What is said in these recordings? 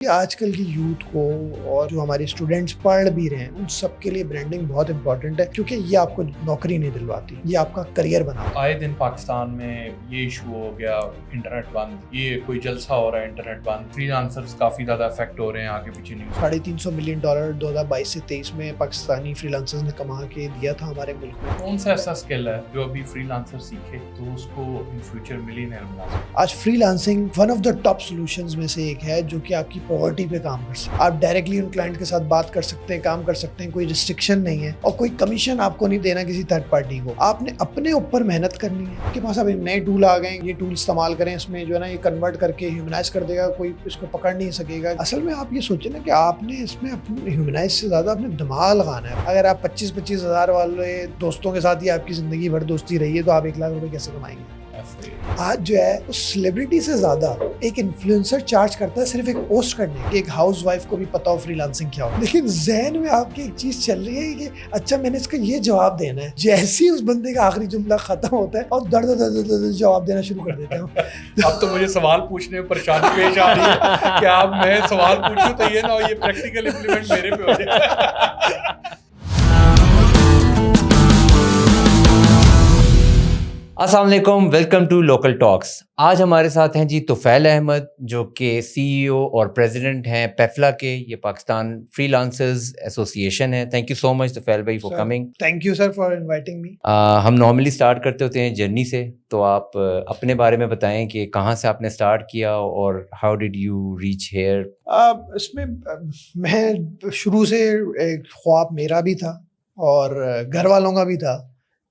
آج کل کی یوتھ کو اور جو ہمارے اسٹوڈنٹس پڑھ بھی رہے ہیں ان سب کے لیے برانڈنگ بہت امپورٹنٹ ہے، کیونکہ یہ آپ کو نوکری نہیں دلواتی، یہ آپ کا کریئر بناتا ہے۔ آئے دن پاکستان میں یہ ایشو ہو گیا، انٹرنیٹ بند، یہ کوئی جلسہ ہو رہا ہے انٹرنیٹ بند، فری لانسرز کافی زیادہ افیکٹ ہو رہے ہیں آگے پیچھے نیوز۔ $350 ملین 2022 سے 23 میں پاکستانی فری لانسرز نے کما کے دیا تھا ہمارے ملک میں۔ کون سا ایسا اسکل ہے جو ابھی فری لانسر سیکھے تو اس کو ان فیوچر ملینئر بنا سکے؟ آج free lancing one of the top solutions میں سے ایک ہے جو کہ آپ کی پاورٹی پہ کام کر سکتے ہیں۔ آپ ڈائریکٹلی ان کلائنٹ کے ساتھ بات کر سکتے ہیں، کام کر سکتے ہیں، کوئی ریسٹرکشن نہیں ہے اور کوئی کمیشن آپ کو نہیں دینا کسی تھرڈ پارٹی کو۔ آپ نے اپنے اوپر محنت کرنی ہے۔ آپ کے پاس اب نئے ٹول آ گئے ہیں، یہ ٹول استعمال کریں، اس میں جو ہے نا یہ کنورٹ کر کے ہیومنائز کر دے گا، کوئی اس کو پکڑ نہیں سکے گا۔ اصل میں آپ یہ سوچیں نا کہ آپ نے اس میں اپنے ہیومنائز سے زیادہ اپنے دماغ لگانا ہے۔ اگر آپ 25 ہزار والے دوستوں کے ساتھ ہی آپ کی زندگی بھر دوستی رہی ہے تو آپ 1 لاکھ روپے کیسے کمائیں گے؟ آج جو ہے اس سیلیبریٹی سے زیادہ ایک انفلوئنسر چارج کرتا ہے صرف ایک پوسٹ کرنے کہ ایک ہاؤس وائف کو بھی پتا ہو فری لانسنگ کیا ہو، لیکن ذہن میں آپ کی ایک چیز چل رہی ہے کہ اچھا میں نے اس کا یہ جواب دینا ہے۔ جیسے ہی اس بندے کا آخری جملہ ختم ہوتا ہے اور درد جواب دینا شروع کر دیتے ہیں۔ اب تو مجھے سوال پوچھنے میں پریشانی پیش آ رہی ہے کہ آپ میں سوال پوچھوں تو یہ نہ ہو یہ پریکٹیکل امپلیمنٹ میرے پہ ہو جائے۔ السلام علیکم، ویلکم ٹو لوکل ٹاکس۔ آج ہمارے ساتھ ہیں جی طفیل احمد جو کہ سی ای او اور پریزیڈنٹ ہیں پیفلا کے، یہ پاکستان فری لانسرز ایسوسی ایشن ہے۔ تھینک یو سو مچ طفیل بھائی for coming. Thank you sir for inviting me. ہم نارملی اسٹارٹ کرتے ہوتے ہیں جرنی سے، تو آپ اپنے بارے میں بتائیں کہ کہاں سے آپ نے اسٹارٹ کیا اور how did you reach here? اس میں میں شروع سے ایک خواب میرا بھی تھا اور گھر والوں کا بھی تھا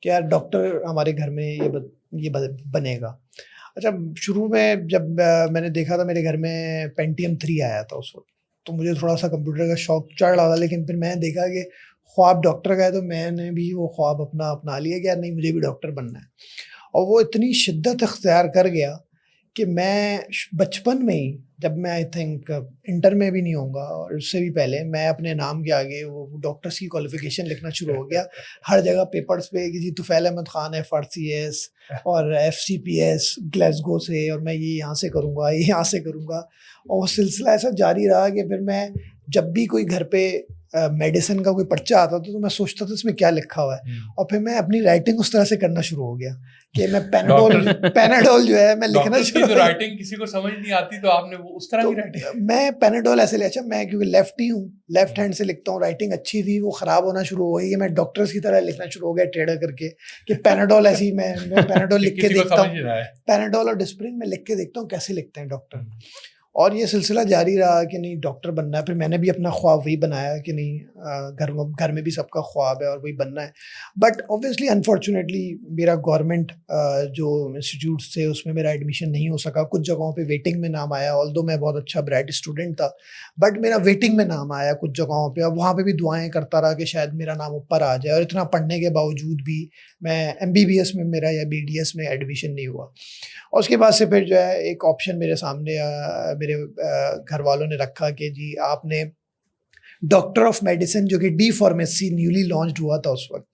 کہ یار ڈاکٹر ہمارے گھر میں یہ بنے گا۔ اچھا شروع میں جب میں نے دیکھا تھا میرے گھر میں پینٹیم 3 آیا تھا اس وقت، تو مجھے تھوڑا سا کمپیوٹر کا شوق چڑھ رہا تھا، لیکن پھر میں نے دیکھا کہ خواب ڈاکٹر کا ہے تو میں نے بھی وہ خواب اپنا لیا کہ یار نہیں مجھے بھی ڈاکٹر بننا ہے۔ اور وہ اتنی شدت اختیار کر گیا کہ میں بچپن میں ہی، جب میں آئی تھنک انٹر میں بھی نہیں ہوں گا اور اس سے بھی پہلے، میں اپنے نام کے آگے وہ ڈاکٹرس کی کوالیفیکیشن لکھنا شروع ہو گیا ہر جگہ پیپرز پہ کہ جی طفیل احمد خان FRCS اور FCPS گلیسگو سے، اور میں یہ یہاں سے کروں گا، یہ یہاں سے کروں گا۔ اور وہ سلسلہ ایسا جاری رہا کہ پھر میں جب بھی کوئی گھر پہ میڈیسن کا کوئی پرچہ آتا تھا تو میں سوچتا تھا اس میں کیا لکھا ہوا ہے، اور پھر میں اپنی رائٹنگ اس طرح سے کرنا شروع ہو گیا کہ میں پیناڈول جو ہے میں لکھنا شروع ہو گیا۔ رائٹنگ کسی کو سمجھ نہیں آتی تو آپ نے وہ اس طرح کی رائٹنگ؟ میں پیناڈول ایسے لے، اچھا میں کیونکہ لیفٹی ہوں، لیفٹ ہینڈ سے لکھتا ہوں، رائٹنگ اچھی تھی، وہ خراب ہونا شروع ہو گئی کہ میں ڈاکٹرز کی طرح لکھنا شروع ہو گیا ٹریڈر کر کے کہ پیناڈول ایسی میں پیناڈول لکھ کے دیکھتا ہوں، پیناڈول اور ڈسپرین میں لکھ کے دیکھتا ہوں کیسے لکھتے ہیں ڈاکٹر۔ اور یہ سلسلہ جاری رہا کہ نہیں ڈاکٹر بننا ہے۔ پھر میں نے بھی اپنا خواب وہی بنایا کہ نہیں گھر میں بھی سب کا خواب ہے اور وہی بننا ہے۔ بٹ اوبویسلی انفارچونیٹلی میرا گورنمنٹ جو انسٹیٹیوٹس تھے اس میں میرا ایڈمیشن نہیں ہو سکا۔ کچھ جگہوں پہ ویٹنگ میں نام آیا، آلدو میں بہت اچھا برائٹ اسٹوڈنٹ تھا، بٹ میرا ویٹنگ میں نام آیا کچھ جگہوں پہ۔ اب وہاں پہ بھی دعائیں کرتا رہا کہ شاید میرا نام اوپر آ جائے، اور اتنا پڑھنے کے باوجود بھی میں MBBS میں میرا یا BDS میں ایڈمیشن نہیں ہوا۔ اور اس کے بعد سے پھر جو ہے ایک آپشن میرے سامنے میرے گھر والوں نے رکھا کہ جی آپ نے ڈاکٹر آف میڈیسن جو کہ D Pharmacy نیولی لانچڈ ہوا تھا اس وقت،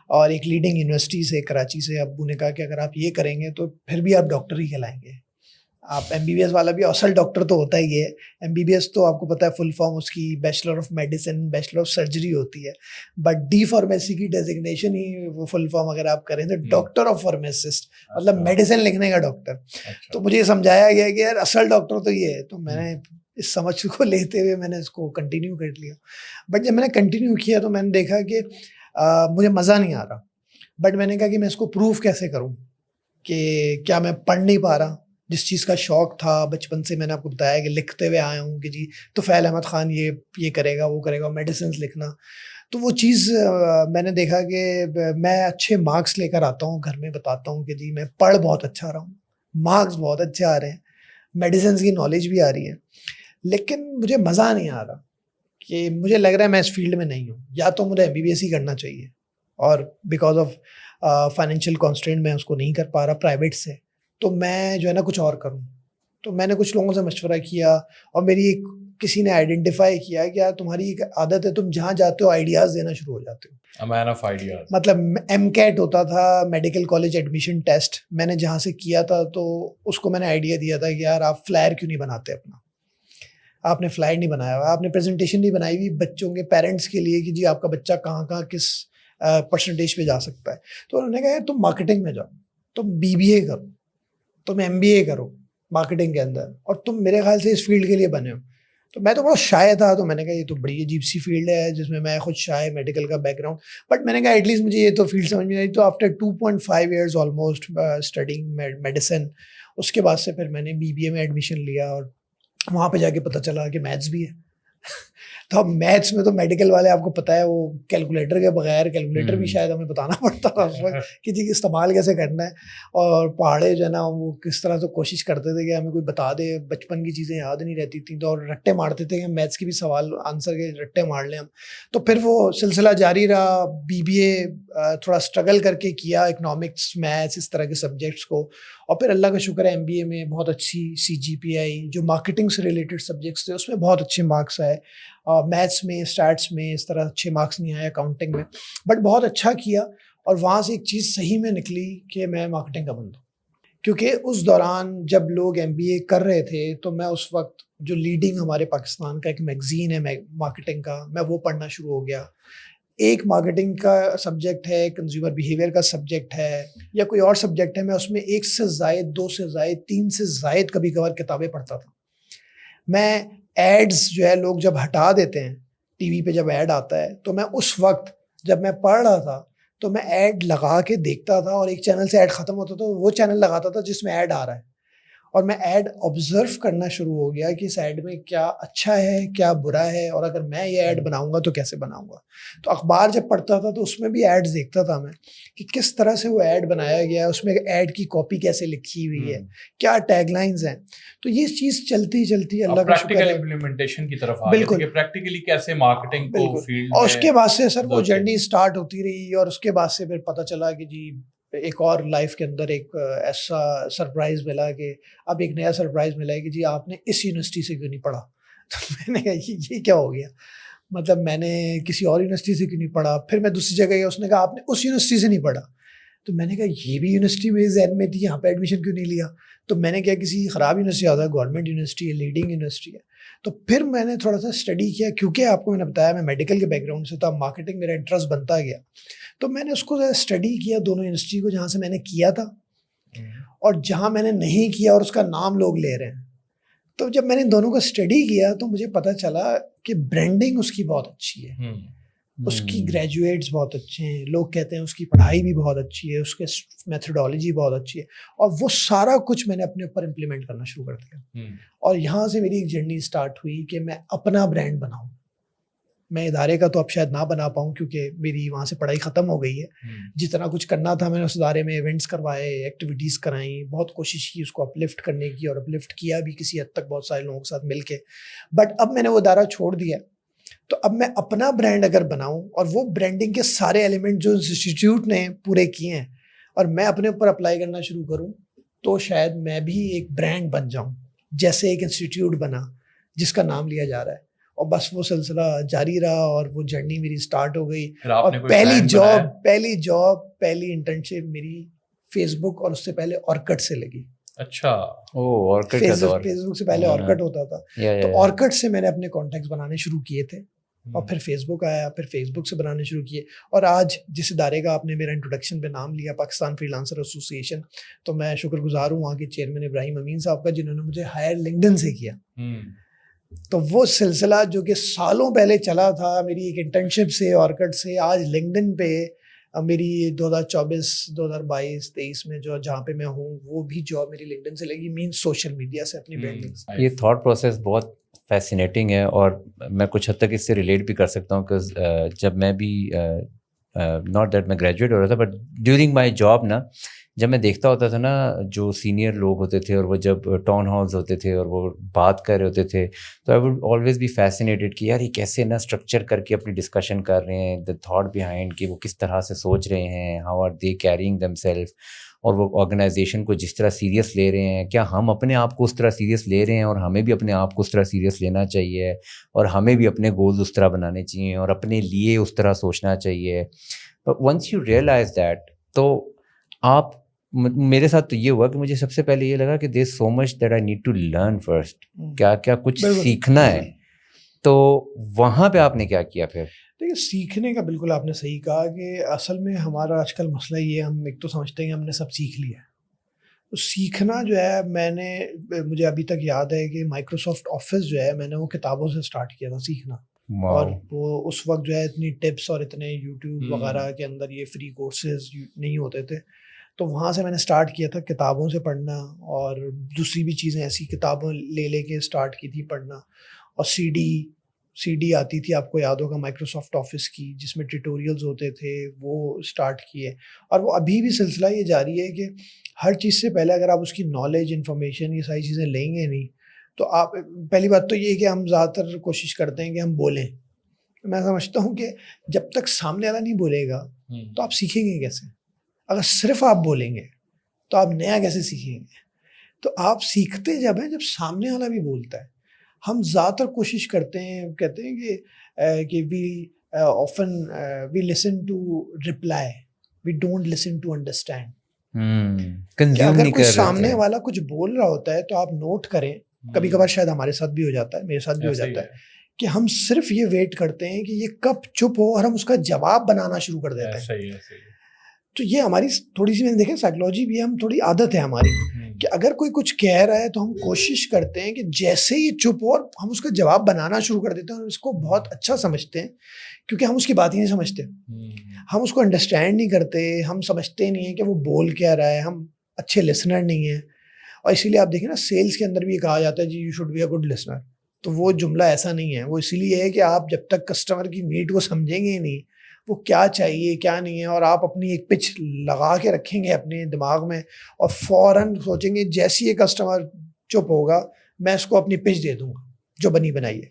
اور ایک لیڈنگ یونیورسٹی سے کراچی سے، ابو نے کہا کہ اگر آپ یہ کریں گے تو پھر بھی آپ ڈاکٹر ہی کہلائیں گے۔ آپ MBBS والا بھی اصل ڈاکٹر تو ہوتا ہی ہے، MBBS تو آپ کو پتہ ہے فل فارم اس کی bachelor of medicine, bachelor of surgery ہوتی ہے، بٹ D Pharmacy کی ڈیزگنیشن ہی وہ فل فارم اگر آپ کریں تو ڈاکٹر آف فارماسسٹ، مطلب میڈیسن لکھنے کا ڈاکٹر۔ تو مجھے یہ سمجھایا گیا کہ یار اصل ڈاکٹر تو یہ ہے، تو میں نے اس سمجھ کو لیتے ہوئے میں نے اس کو کنٹینیو کر لیا۔ بٹ جب میں نے کنٹینیو کیا تو میں نے دیکھا کہ مجھے مزہ نہیں آ رہا، بٹ میں نے کہا کہ میں اس کو پروف کیسے کروں کہ کیا میں پڑھ نہیں پا رہا۔ جس چیز کا شوق تھا بچپن سے، میں نے آپ کو بتایا کہ لکھتے ہوئے آیا ہوں کہ جی طفیل احمد خان یہ کرے گا وہ کرے گا، میڈیسنس لکھنا، تو وہ چیز میں نے دیکھا کہ میں اچھے مارکس لے کر آتا ہوں، گھر میں بتاتا ہوں کہ جی میں پڑھ بہت اچھا رہا ہوں، مارکس بہت اچھے آ رہے ہیں، میڈیسنس کی نالج بھی آ رہی ہے، لیکن مجھے مزہ نہیں آ رہا، کہ مجھے لگ رہا ہے میں اس فیلڈ میں نہیں ہوں، یا تو مجھے MBBS ہی کرنا چاہیے، اور بیکاز آف فائنینشیل کانسٹرینٹ میں اس کو نہیں کر پا رہا پرائیویٹ سے، تو میں جو ہے نا کچھ اور کروں۔ تو میں نے کچھ لوگوں سے مشورہ کیا، اور میری کسی نے آئیڈینٹیفائی کیا کہ یار تمہاری ایک عادت ہے، تم جہاں جاتے ہو آئیڈیاز دینا شروع ہو جاتے ہو۔ مین آف آئیڈیاز، مطلب MCAT ہوتا تھا، میڈیکل کالج ایڈمیشن ٹیسٹ، میں نے جہاں سے کیا تھا تو اس کو میں نے آئیڈیا دیا تھا کہ یار آپ فلائر کیوں نہیں بناتے اپنا، آپ نے فلائر نہیں بنایا ہوا, آپ نے پریزنٹیشن نہیں بنائی ہوئی بچوں کے پیرنٹس کے لیے کہ جی آپ کا بچہ کہاں کہاں کس پرسنٹیج پہ جا سکتا ہے. تو انہوں نے کہا تم مارکیٹنگ میں جاؤ, تم BBA کرو, تم MBA کرو مارکیٹنگ کے اندر, اور تم میرے خیال سے اس فیلڈ کے لیے بنے ہو. تو میں تو بہت شائع تھا, تو میں نے کہا یہ تو بڑی عجیب سی فیلڈ ہے جس میں میں خود شائع, میڈیکل کا بیک گراؤنڈ, بٹ میں نے کہا ایٹ لیسٹ مجھے یہ تو فیلڈ سمجھ میں آئی. تو after 2.5 years almost studying medicine, اس کے بعد سے پھر میں نے BBA میں ایڈمیشن لیا, اور وہاں پہ جا کے پتہ چلا کہ میتھس بھی ہے. تو اب میتھس میں تو میڈیکل والے آپ کو پتہ ہے وہ کیلکولیٹر کے بغیر, کیلکولیٹر بھی شاید ہمیں بتانا پڑتا تھا اس وقت کہ جی استعمال کیسے کرنا ہے. اور پہاڑے جو ہے نا وہ کس طرح سے کوشش کرتے تھے کہ ہمیں کوئی بتا دے, بچپن کی چیزیں یاد نہیں رہتی تھیں, تو اور رٹے مارتے تھے کہ میتھس کی بھی سوال آنسر کے رٹے مار لیں ہم. تو پھر وہ سلسلہ جاری رہا, BBA تھوڑا اسٹرگل کر کے کیا, اکنامکس, میتھس, اس طرح کے سبجیکٹس کو, اور پھر اللہ کا شکر ہے MBA میں بہت اچھی CGPA آئی. جو مارکیٹنگ سے ریلیٹڈ سبجیکٹس تھے اس میں بہت اچھے مارکس آئے. میتھس میں, اسٹیٹس میں اس طرح اچھے مارکس نہیں آئے, اکاؤنٹنگ میں, بٹ بہت اچھا کیا. اور وہاں سے ایک چیز صحیح میں نکلی کہ میں مارکیٹنگ کا بندہ ہوں, کیونکہ اس دوران جب لوگ MBA کر رہے تھے تو میں اس وقت جو لیڈنگ ہمارے پاکستان کا ایک میگزین ہے مارکیٹنگ کا, میں وہ پڑھنا شروع ہو گیا. ایک مارکیٹنگ کا سبجیکٹ ہے, کنزیومر بیہیویئر کا سبجیکٹ ہے, یا کوئی اور سبجیکٹ ہے, میں اس میں 1 سے زائد, 2 سے زائد, 3 سے زائد کبھی کبھار کتابیں پڑھتا تھا. میں ایڈز جو ہے لوگ جب ہٹا دیتے ہیں ٹی وی پہ, جب ایڈ آتا ہے, تو میں اس وقت جب میں پڑھ رہا تھا تو میں ایڈ لگا کے دیکھتا تھا, اور ایک چینل سے ایڈ ختم ہوتا تھا وہ چینل لگاتا تھا جس میں ایڈ آ رہا ہے, اور میں ایڈ آبزرو کرنا شروع ہو گیا کہ اس ایڈ میں کیا اچھا ہے کیا برا ہے, اور اگر میں یہ ایڈ بناؤں گا تو کیسے بناؤں گا. تو اخبار جب پڑھتا تھا تو اس میں بھی ایڈز دیکھتا تھا میں کہ کس طرح سے وہ ایڈ بنایا گیا ہے, اس میں ایڈ کی کاپی کیسے لکھی ہوئی ہے, کیا ٹیگ لائنز ہیں. تو یہ چیز چلتی چلتی اللہ کا شکر ہے امپلیمنٹیشن کی طرف آ گئے کہ پریکٹیکلی کیسے مارکیٹنگ کو فیلڈ میں, اور اس کے بعد سے سر وہ جرنی سٹارٹ ہوتی رہی, اور اس کے بعد سے پھر پتہ چلا کہ جی ایک اور لائف کے اندر ایک ایسا سرپرائز ملا کہ اب ایک نیا سرپرائز ملا ہے کہ جی آپ نے اس یونیورسٹی سے کیوں نہیں پڑھا. تو میں نے کہا یہ کیا ہو گیا, مطلب میں نے کسی اور یونیورسٹی سے کیوں نہیں پڑھا. پھر میں دوسری جگہ گیا, اس نے کہا آپ نے اس یونیورسٹی سے نہیں پڑھا. تو میں نے کہا یہ بھی یونیورسٹی میرے ذہن میں تھی, یہاں پہ ایڈمیشن کیوں نہیں لیا. تو میں نے کیا کسی خراب یونیورسٹی آتا ہے, گورنمنٹ یونیورسٹی ہے, لیڈنگ یونیورسٹی ہے. تو پھر میں نے تھوڑا سا اسٹڈی کیا, کیونکہ آپ کو میں نے بتایا میں میڈیکل کے بیک گراؤنڈ سے تھا, مارکیٹنگ میرا انٹرسٹ بنتا گیا. تو میں نے اس کو اسٹڈی کیا دونوں یونیورسٹی کو, جہاں سے میں نے کیا تھا اور جہاں میں نے نہیں کیا, اور اس کا نام لوگ لے رہے ہیں. تو جب میں نے دونوں کو اسٹڈی کیا تو مجھے پتہ چلا کہ برانڈنگ اس کی بہت اچھی ہے, اس کی گریجویٹس بہت اچھے ہیں, لوگ کہتے ہیں اس کی پڑھائی بھی بہت اچھی ہے, اس کے میتھڈالوجی بہت اچھی ہے, اور وہ سارا کچھ میں نے اپنے اوپر امپلیمنٹ کرنا شروع کر دیا. اور یہاں سے میری ایک جرنی اسٹارٹ ہوئی کہ میں اپنا برانڈ بناؤں. میں ادارے کا تو اب شاید نہ بنا پاؤں کیونکہ میری وہاں سے پڑھائی ختم ہو گئی ہے. جتنا کچھ کرنا تھا میں نے اس ادارے میں ایونٹس کروائے, ایکٹیویٹیز کرائیں, بہت کوشش کی اس کو اپلفٹ کرنے کی, اور اپلفٹ کیا بھی کسی حد تک بہت سارے لوگوں کے ساتھ مل کے. بٹ اب میں نے وہ ادارہ چھوڑ دیا, تو اب میں اپنا برانڈ اگر بناؤں اور وہ برانڈنگ کے سارے ایلیمنٹ جو انسٹیٹیوٹ نے پورے کیے ہیں اور میں اپنے اوپر اپلائی کرنا شروع کروں, تو شاید میں بھی ایک برانڈ بن جاؤں جیسے ایک انسٹیٹیوٹ بنا جس کا نام لیا جا رہا ہے. اور بس وہ سلسلہ جاری رہا, اور وہ جرنی میری سٹارٹ ہو گئی. اور پہلی جاب پہلی انٹرنشپ میری فیس بک, اور اس سے پہلے اورکٹ سے لگی. اچھا, فیس بک سے پہلے اورکٹ ہوتا تھا, تو اورکٹ سے میں نے اپنے کانٹیکٹس بنانے شروع کیے تھے, اور پھر فیس بک آیا, پھر فیس بک سے بنانے شروع کیے. اور آج جس ادارے کا آپ نے میرا انٹروڈکشن پہ نام لیا, پاکستان فری لانسر ایسوسی ایشن, تو میں شکر گزار ہوں وہاں کے چیئرمین ابراہیم امین صاحب کا, جنہوں نے مجھے ہائر لنکڈن سے کیا. تو وہ سلسلہ جو کہ سالوں پہلے چلا تھا میری ایک انٹرنشپ سے اورکٹ سے, آج لنکڈن پہ میری 2024 2022 23 میں جو جہاں پہ میں ہوں وہ بھی جاب میری لنکڈن سے لگی, مینس سوشل میڈیا سے اپنی برانڈنگ. یہ تھاٹ پروسیس بہت فیسینیٹنگ ہے, اور میں کچھ حد تک اس سے ریلیٹ بھی کر سکتا ہوں, کہ جب میں بھی ناٹ دیٹ میں گریجویٹ ہو رہا تھا, بٹ ڈیورنگ مائی جاب نا, جب میں دیکھتا ہوتا تھا نا جو سینئر لوگ ہوتے تھے اور وہ جب ٹاؤن ہالز ہوتے تھے اور وہ بات کر رہے ہوتے تھے, تو I would always be fascinated کہ یار یہ کیسے نا اسٹرکچر کر کے اپنی ڈسکشن کر رہے ہیں, دا تھاٹ بیہائنڈ کہ وہ کس طرح سے سوچ رہے ہیں, how are they carrying them self, اور وہ آرگنائزیشن کو جس طرح سیریس لے رہے ہیں, کیا ہم اپنے آپ کو اس طرح سیریس لے رہے ہیں, اور ہمیں بھی اپنے آپ کو اس طرح سیریس لینا چاہیے, اور ہمیں بھی اپنے گولز اس طرح بنانے چاہیے, اور اپنے لیے اس طرح سوچنا چاہیے. But once you realize that, تو آپ میرے ساتھ تو یہ ہوا کہ مجھے سب سے پہلے یہ لگا کہ there so much that I need to learn first, کیا کیا کچھ سیکھنا ہے. تو وہاں پہ آپ نے کیا کیا پھر؟ دیکھیے سیکھنے کا بالکل آپ نے صحیح کہا کہ اصل میں ہمارا آج کل مسئلہ یہ ہے، ہم ایک تو سمجھتے ہیں کہ ہم نے سب سیکھ لیا ہے. تو سیکھنا جو ہے مجھے ابھی تک یاد ہے کہ مائکروسافٹ آفس جو ہے میں نے وہ کتابوں سے سٹارٹ کیا تھا سیکھنا. اور وہ اس وقت جو ہے اتنی ٹپس اور اتنے یوٹیوب وغیرہ کے اندر یہ فری کورسز نہیں ہوتے تھے، تو وہاں سے میں نے سٹارٹ کیا تھا کتابوں سے پڑھنا، اور دوسری بھی چیزیں ایسی کتابوں لے کے سٹارٹ کی تھی پڑھنا. اور سی ڈی آتی تھی، آپ کو یاد ہوگا مائکروسافٹ آفس کی، جس میں ٹیوٹوریلز ہوتے تھے، وہ سٹارٹ کیے. اور وہ ابھی بھی سلسلہ یہ جاری ہے کہ ہر چیز سے پہلے اگر آپ اس کی نالج، انفارمیشن، یہ ساری چیزیں لیں گے نہیں تو آپ، پہلی بات تو یہ کہ ہم زیادہ تر کوشش کرتے ہیں کہ ہم بولیں. میں سمجھتا ہوں کہ جب تک سامنے والا نہیں بولے گا تو آپ سیکھیں گے کیسے؟ اگر صرف آپ بولیں گے تو آپ نیا کیسے سیکھیں گے؟ تو آپ سیکھتے جب ہیں جب سامنے والا بھی بولتا ہے. ہم زیادہ تر کوشش کرتے ہیں، کہتے ہیں کہ we listen to reply, we don't listen to understand. کہ اگر کوئی سامنے والا کچھ بول رہا ہوتا ہے تو آپ نوٹ کریں. کبھی کبھار شاید ہمارے ساتھ بھی ہو جاتا ہے، میرے ساتھ بھی ہو جاتا ہے کہ ہم صرف یہ ویٹ کرتے ہیں کہ یہ کب چپ ہو اور ہم اس کا جواب بنانا شروع کر دیتے ہیں. تو یہ ہماری تھوڑی سی، میں نے دیکھا سائیکلوجی بھی، ہم تھوڑی عادت ہے ہماری کہ اگر کوئی کچھ کہہ رہا ہے تو ہم کوشش کرتے ہیں کہ جیسے ہی چپ ہو اور ہم اس کا جواب بنانا شروع کر دیتے ہیں. اور اس کو بہت اچھا سمجھتے ہیں کیونکہ ہم اس کی بات ہی نہیں سمجھتے، ہم اس کو انڈرسٹینڈ نہیں کرتے، ہم سمجھتے نہیں ہیں کہ وہ بول کیا رہا ہے، ہم اچھے لسنر نہیں ہیں. اور اسی لیے آپ دیکھیں نا سیلس کے اندر بھی یہ کہا جاتا ہے جی you should be a good listener. تو وہ جملہ ایسا نہیں ہے، وہ اسی لیے ہے کہ آپ جب تک کسٹمر کی نیڈ کو سمجھیں گے نہیں، وہ کیا چاہیے کیا نہیں ہے، اور آپ اپنی ایک پچ لگا کے رکھیں گے اپنے دماغ میں اور فوراً سوچیں گے جیسی یہ کسٹمر چپ ہوگا میں اس کو اپنی پچ دے دوں گا جو بنی بنائی ہے.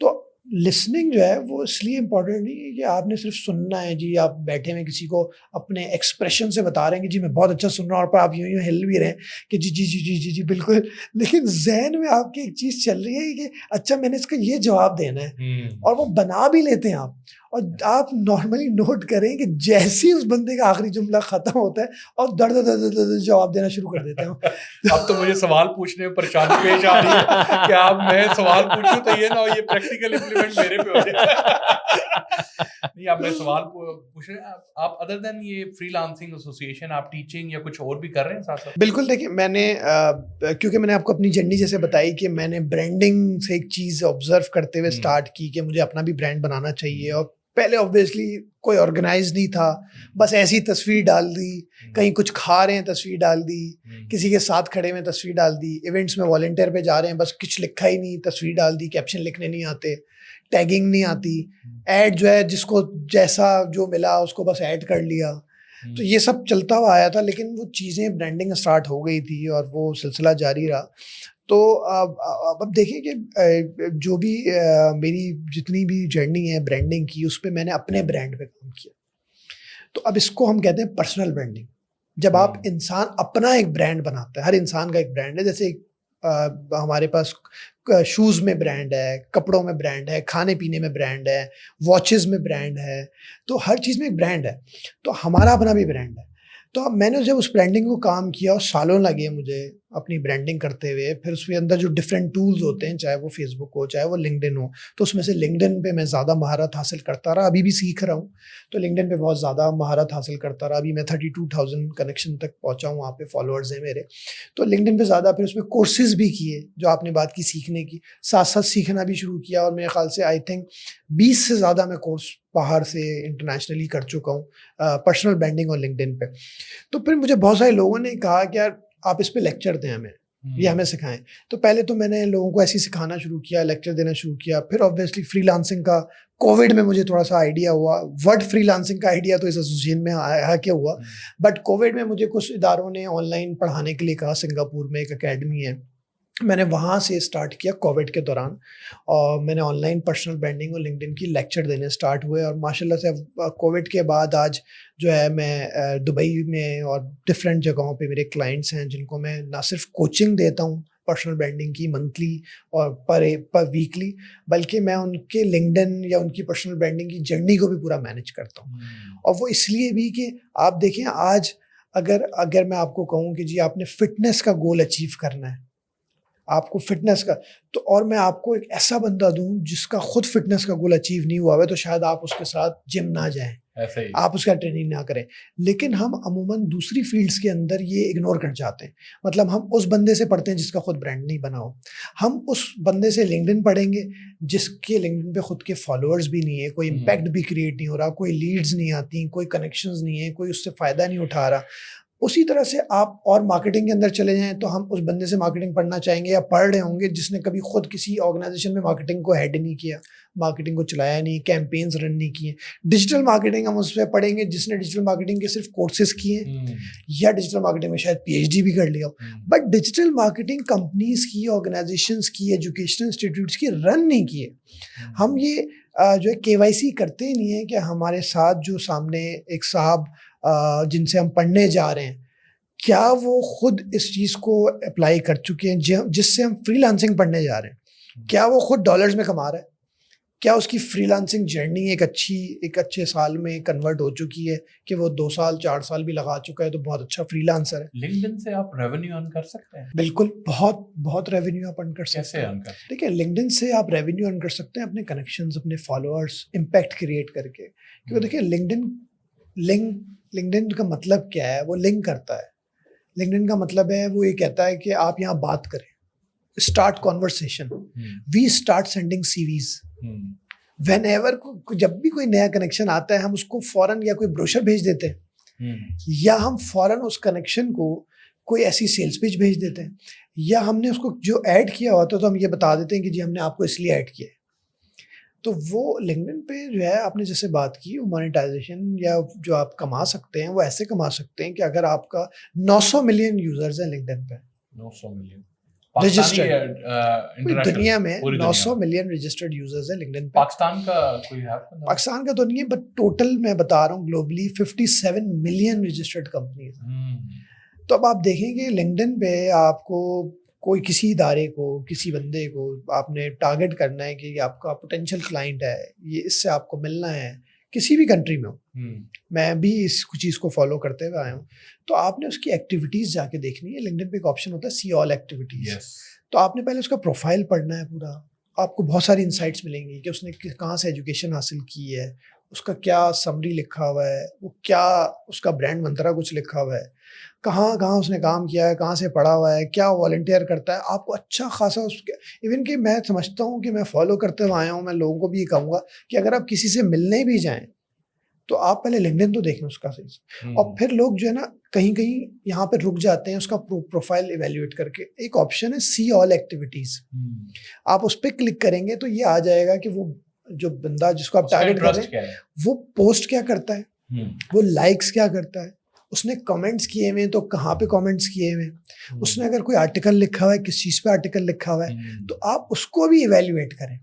تو لسننگ جو ہے وہ اس لیے امپورٹنٹ نہیں ہے کہ آپ نے صرف سننا ہے. جی آپ بیٹھے ہوئے کسی کو اپنے ایکسپریشن سے بتا رہے ہیں کہ جی میں بہت اچھا سن رہا ہوں، اور پر آپ یوں ہل بھی رہے ہیں کہ جی جی جی جی جی جی بالکل، لیکن ذہن میں آپ کی ایک چیز چل رہی ہے کہ اچھا میں نے اس کا یہ جواب دینا ہے، اور وہ بنا بھی لیتے ہیں آپ. اور آپ نارملی نوٹ کریں کہ جیسے ہی اس بندے کا آخری جملہ ختم ہوتا ہے اور درد جواب دینا شروع کر دیتے ہیں. اب تو مجھے سوال پوچھنے میں پریشانی پیش آ رہی ہے کہ آپ میں سوال پوچھوں تو یہ نہ ہو یہ پریکٹیکل امپلیمنٹ میرے پہ ہو جائے. نہیں آپ میں سوال پوچھ رہے ہیں، آپ ادر دین یہ فری لانسنگ ایسوسیشن آپ ٹیچنگ یا کچھ اور بھی کر رہے ہیں ساتھ ساتھ؟ بالکل. دیکھیں میں نے کیونکہ میں نے آپ کو اپنی جرنی جیسے بتائی کہ میں نے برانڈنگ سے ایک چیز آبزرو کرتے ہوئے اسٹارٹ کی کہ مجھے اپنا بھی برانڈ بنانا چاہیے. اور پہلے آبویسلی کوئی آرگنائز نہیں تھا، بس ایسی تصویر ڈال دی، کہیں کچھ کھا رہے ہیں تصویر ڈال دی، کسی کے ساتھ کھڑے میں تصویر ڈال دی، ایونٹس میں والنٹیئر پہ جا رہے ہیں بس کچھ لکھا ہی نہیں، تصویر ڈال دی، کیپشن لکھنے نہیں آتے، ٹیگنگ نہیں آتی، ایڈ جو ہے جس کو جیسا جو ملا اس کو بس ایڈ کر لیا. تو یہ سب چلتا ہوا آیا تھا، لیکن وہ چیزیں برانڈنگ اسٹارٹ ہو گئی تھی اور وہ سلسلہ جاری رہا. تو اب دیکھیں کہ جو بھی میری جتنی بھی جرنی ہے برانڈنگ کی، اس پہ میں نے اپنے برانڈ پہ کام کیا. تو اب اس کو ہم کہتے ہیں پرسنل برانڈنگ. جب آپ انسان اپنا ایک برانڈ بناتا ہے، ہر انسان کا ایک برانڈ ہے. جیسے ہمارے پاس شوز میں برانڈ ہے، کپڑوں میں برانڈ ہے، کھانے پینے میں برانڈ ہے، واچز میں برانڈ ہے، تو ہر چیز میں ایک برانڈ ہے. تو ہمارا اپنا بھی برانڈ ہے. تو اب میں نے جب اس برانڈنگ کو کام کیا اور سالوں لگے مجھے اپنی برانڈنگ کرتے ہوئے، پھر اس کے اندر جو ڈفرینٹ ٹولز ہوتے ہیں، چاہے وہ فیس بک ہو چاہے وہ لنکڈن ہو، تو اس میں سے لنکڈن پہ میں زیادہ مہارت حاصل کرتا رہا. ابھی بھی سیکھ رہا ہوں، تو لنکڈن پہ بہت زیادہ مہارت حاصل کرتا رہا. ابھی میں 32,000 کنیکشن تک پہنچا ہوں، وہاں پہ فالوورز ہیں میرے. تو لنکڈن پہ زیادہ، پھر اس میں کورسز بھی کیے جو آپ نے بات کی سیکھنے کی، ساتھ ساتھ سیکھنا بھی شروع کیا. اور میرے خیال سے آئی تھنک 20 سے زیادہ میں کورس باہر سے انٹرنیشنلی کر چکا ہوں پرسنل برانڈنگ اور لنکڈن پہ. تو پھر مجھے بہت سارے لوگوں نے کہا کہ یار آپ اس پہ لیکچر دیں ہمیں، یہ ہمیں سکھائیں. تو پہلے تو میں نے لوگوں کو ایسے سکھانا شروع کیا، لیکچر دینا شروع کیا. پھر آبویسلی فری لانسنگ کا کووڈ میں مجھے تھوڑا سا آئیڈیا ہوا. ورڈ فری لانسنگ کا آئیڈیا تو اس ایسوسیشن میں آیا کہ ہوا، بٹ کووڈ میں مجھے کچھ اداروں نے آن لائن پڑھانے کے لیے کہا. سنگاپور میں ایک اکیڈمی ہے، میں نے وہاں سے اسٹارٹ کیا کووڈ کے دوران، اور میں نے آن لائن پرسنل برانڈنگ اور لنکڈن کی لیکچر دینے اسٹارٹ ہوئے. اور ماشاء اللہ سے کووڈ کے بعد آج جو ہے میں دبئی میں اور ڈفرینٹ جگہوں پہ میرے کلائنٹس ہیں جن کو میں نہ صرف کوچنگ دیتا ہوں پرسنل برانڈنگ کی منتھلی اور پر ویکلی، بلکہ میں ان کے لنکڈن یا ان کی پرسنل برانڈنگ کی جرنی کو بھی پورا مینیج کرتا ہوں. اور وہ اس لیے بھی کہ آپ دیکھیں آج اگر میں آپ کو کہوں کہ جی آپ نے فٹنس کا گول اچیو کرنا ہے، آپ کو فٹنس کا، تو اور میں آپ کو ایک ایسا بندہ دوں جس کا خود فٹنس کا گول اچیو نہیں ہوا ہے، تو شاید آپ اس کے ساتھ جم نہ جائیں، آپ اس کا ٹریننگ نہ کریں. لیکن ہم عموماً دوسری فیلڈس کے اندر یہ اگنور کر جاتے ہیں. مطلب ہم اس بندے سے پڑھتے ہیں جس کا خود برانڈ نہیں بنا ہو، ہم اس بندے سے لنکڈن پڑھیں گے جس کے لنکڈن پہ خود کے فالوورز بھی نہیں ہے، کوئی امپیکٹ بھی کریٹ نہیں ہو رہا، کوئی لیڈز نہیں آتی، کوئی کنیکشنز نہیں ہے، کوئی اس سے فائدہ نہیں اٹھا رہا. اسی طرح سے آپ اور مارکیٹنگ کے اندر چلے جائیں تو ہم اس بندے سے مارکیٹنگ پڑھنا چاہیں گے یا پڑھ رہے ہوں گے جس نے کبھی خود کسی آرگنائزیشن میں مارکیٹنگ کو ہیڈ نہیں کیا، مارکیٹنگ کو چلایا نہیں، کیمپینز رن نہیں کیے. ڈیجیٹل مارکیٹنگ ہم اس پہ پڑھیں گے جس نے ڈیجیٹل مارکیٹنگ کے صرف کورسز کیے یا ڈیجیٹل مارکیٹنگ میں شاید پی ایچ ڈی بھی کر لیا. بٹ ڈیجیٹل مارکیٹنگ کمپنیز کی، آرگنائزیشنس کی، ایجوکیشنل انسٹیٹیوٹس کی رن نہیں کیے. ہم یہ جو ہے KYC کرتے ہی نہیں ہیں کہ ہمارے ساتھ جو سامنے ایک صاحب جن سے ہم پڑھنے جا رہے ہیں کیا وہ خود اس چیز کو اپلائی کر چکے ہیں جس سے ہم فری لانسنگ پڑھنے جا رہے ہیں، کیا وہ خود ڈالرز میں کما رہا ہے، کیا اس کی فری لانسنگ جرنی ایک اچھے سال میں کنورٹ ہو چکی ہے کہ وہ 2 سال 4 سال بھی لگا چکا ہے تو بہت اچھا فری لانسر ہے. لنکڈن سے آپ ریونیو ارن کر سکتے ہیں؟ بالکل، بہت ریونیو آپ ارن کر سکتے ہیں. دیکھیں لنکڈن سے آپ ریونیو ارن کر سکتے ہیں اپنے کنیکشنز، اپنے فالوورز، امپیکٹ کریٹ کر کے. کیونکہ دیکھیں لنکڈن کا مطلب کیا ہے، وہ لنک کرتا ہے. لنکڈن کا مطلب ہے وہ یہ کہتا ہے کہ آپ یہاں بات کریں، start conversation, we start sending C Vs. Whenever جب بھی کوئی نیا کنیکشن آتا ہے ہم اس کو فوراً یا کوئی بروشر بھیج دیتے ہیں، یا ہم فوراً اس کنیکشن کو کوئی ایسی سیلس پیج بھیج دیتے ہیں، یا ہم نے اس کو جو ایڈ کیا ہوتا ہے تو ہم یہ بتا دیتے ہیں کہ جی ہم نے آپ کو اس لیے ایڈ کیا ہے. تو وہ لنکڈن پہ جو ہے آپ نے جیسے بات کی مانیٹائزیشن یا جو آپ کما سکتے ہیں وہ ایسے کما سکتے ہیں کہ اگر آپ کا 900 ملین یوزرز ہیں لنکڈن پہ، 900 ملین دنیا میں 900 ملین رجسٹرڈ یوزرز ہیں لنکڈن پہ. پاکستان کا کوئی ہے؟ پاکستان کا تو نہیں ہے بٹ ٹوٹل میں بتا رہا ہوں گلوبلی 57 ملین رجسٹرڈ کمپنیز. تو اب آپ دیکھیں کہ لنکڈن پہ آپ کو کوئی کسی ادارے کو، کسی بندے کو آپ نے ٹارگٹ کرنا ہے کہ یہ آپ کا پوٹینشیل کلائنٹ ہے، یہ اس سے آپ کو ملنا ہے، کسی بھی کنٹری میں ہو. میں بھی اس چیز کو فالو کرتے ہوئے آیا ہوں. تو آپ نے اس کی ایکٹیویٹیز جا کے دیکھنی ہے. لنکڈن پہ ایک آپشن ہوتا ہے سی آل ایکٹیویٹیز. تو آپ نے پہلے اس کا پروفائل پڑھنا ہے پورا. آپ کو بہت ساری انسائٹس ملیں گی کہ اس نے کہاں سے ایجوکیشن حاصل کی ہے، اس کا کیا سمری لکھا ہوا ہے، وہ کیا اس کا برانڈ منترا کچھ لکھا ہوا ہے، کہاں اس نے کام کیا ہے، کہاں سے پڑھا ہوا ہے، کیا والنٹیئر کرتا ہے. آپ کو اچھا خاصا اس کے ایون کہ میں سمجھتا ہوں کہ میں فالو کرتے ہوئے آیا ہوں، میں لوگوں کو بھی یہ کہوں گا کہ اگر آپ کسی سے ملنے بھی جائیں تو آپ پہلے لنکڈن تو دیکھیں اس کا صحیح سے. اور پھر لوگ جو ہے نا کہیں یہاں پہ رک جاتے ہیں اس کا پروفائل ایویلیویٹ کر کے. ایک آپشن ہے سی آل ایکٹیویٹیز، آپ اس پہ کلک کریں گے تو یہ آ جائے گا کہ وہ جو بندہ جس کو آپ ٹارگیٹ کر رہے ہیں وہ پوسٹ کیا کرتا ہے، وہ لائکس کیا کرتا ہے، اس نے کامنٹس کیے ہوئے ہیں تو کہاں پہ کامنٹس کیے ہوئے ہیں، اس نے اگر کوئی آرٹیکل لکھا ہوا ہے، کس چیز پہ آرٹیکل لکھا ہوا ہے، تو آپ اس کو بھی ایویلیویٹ کریں.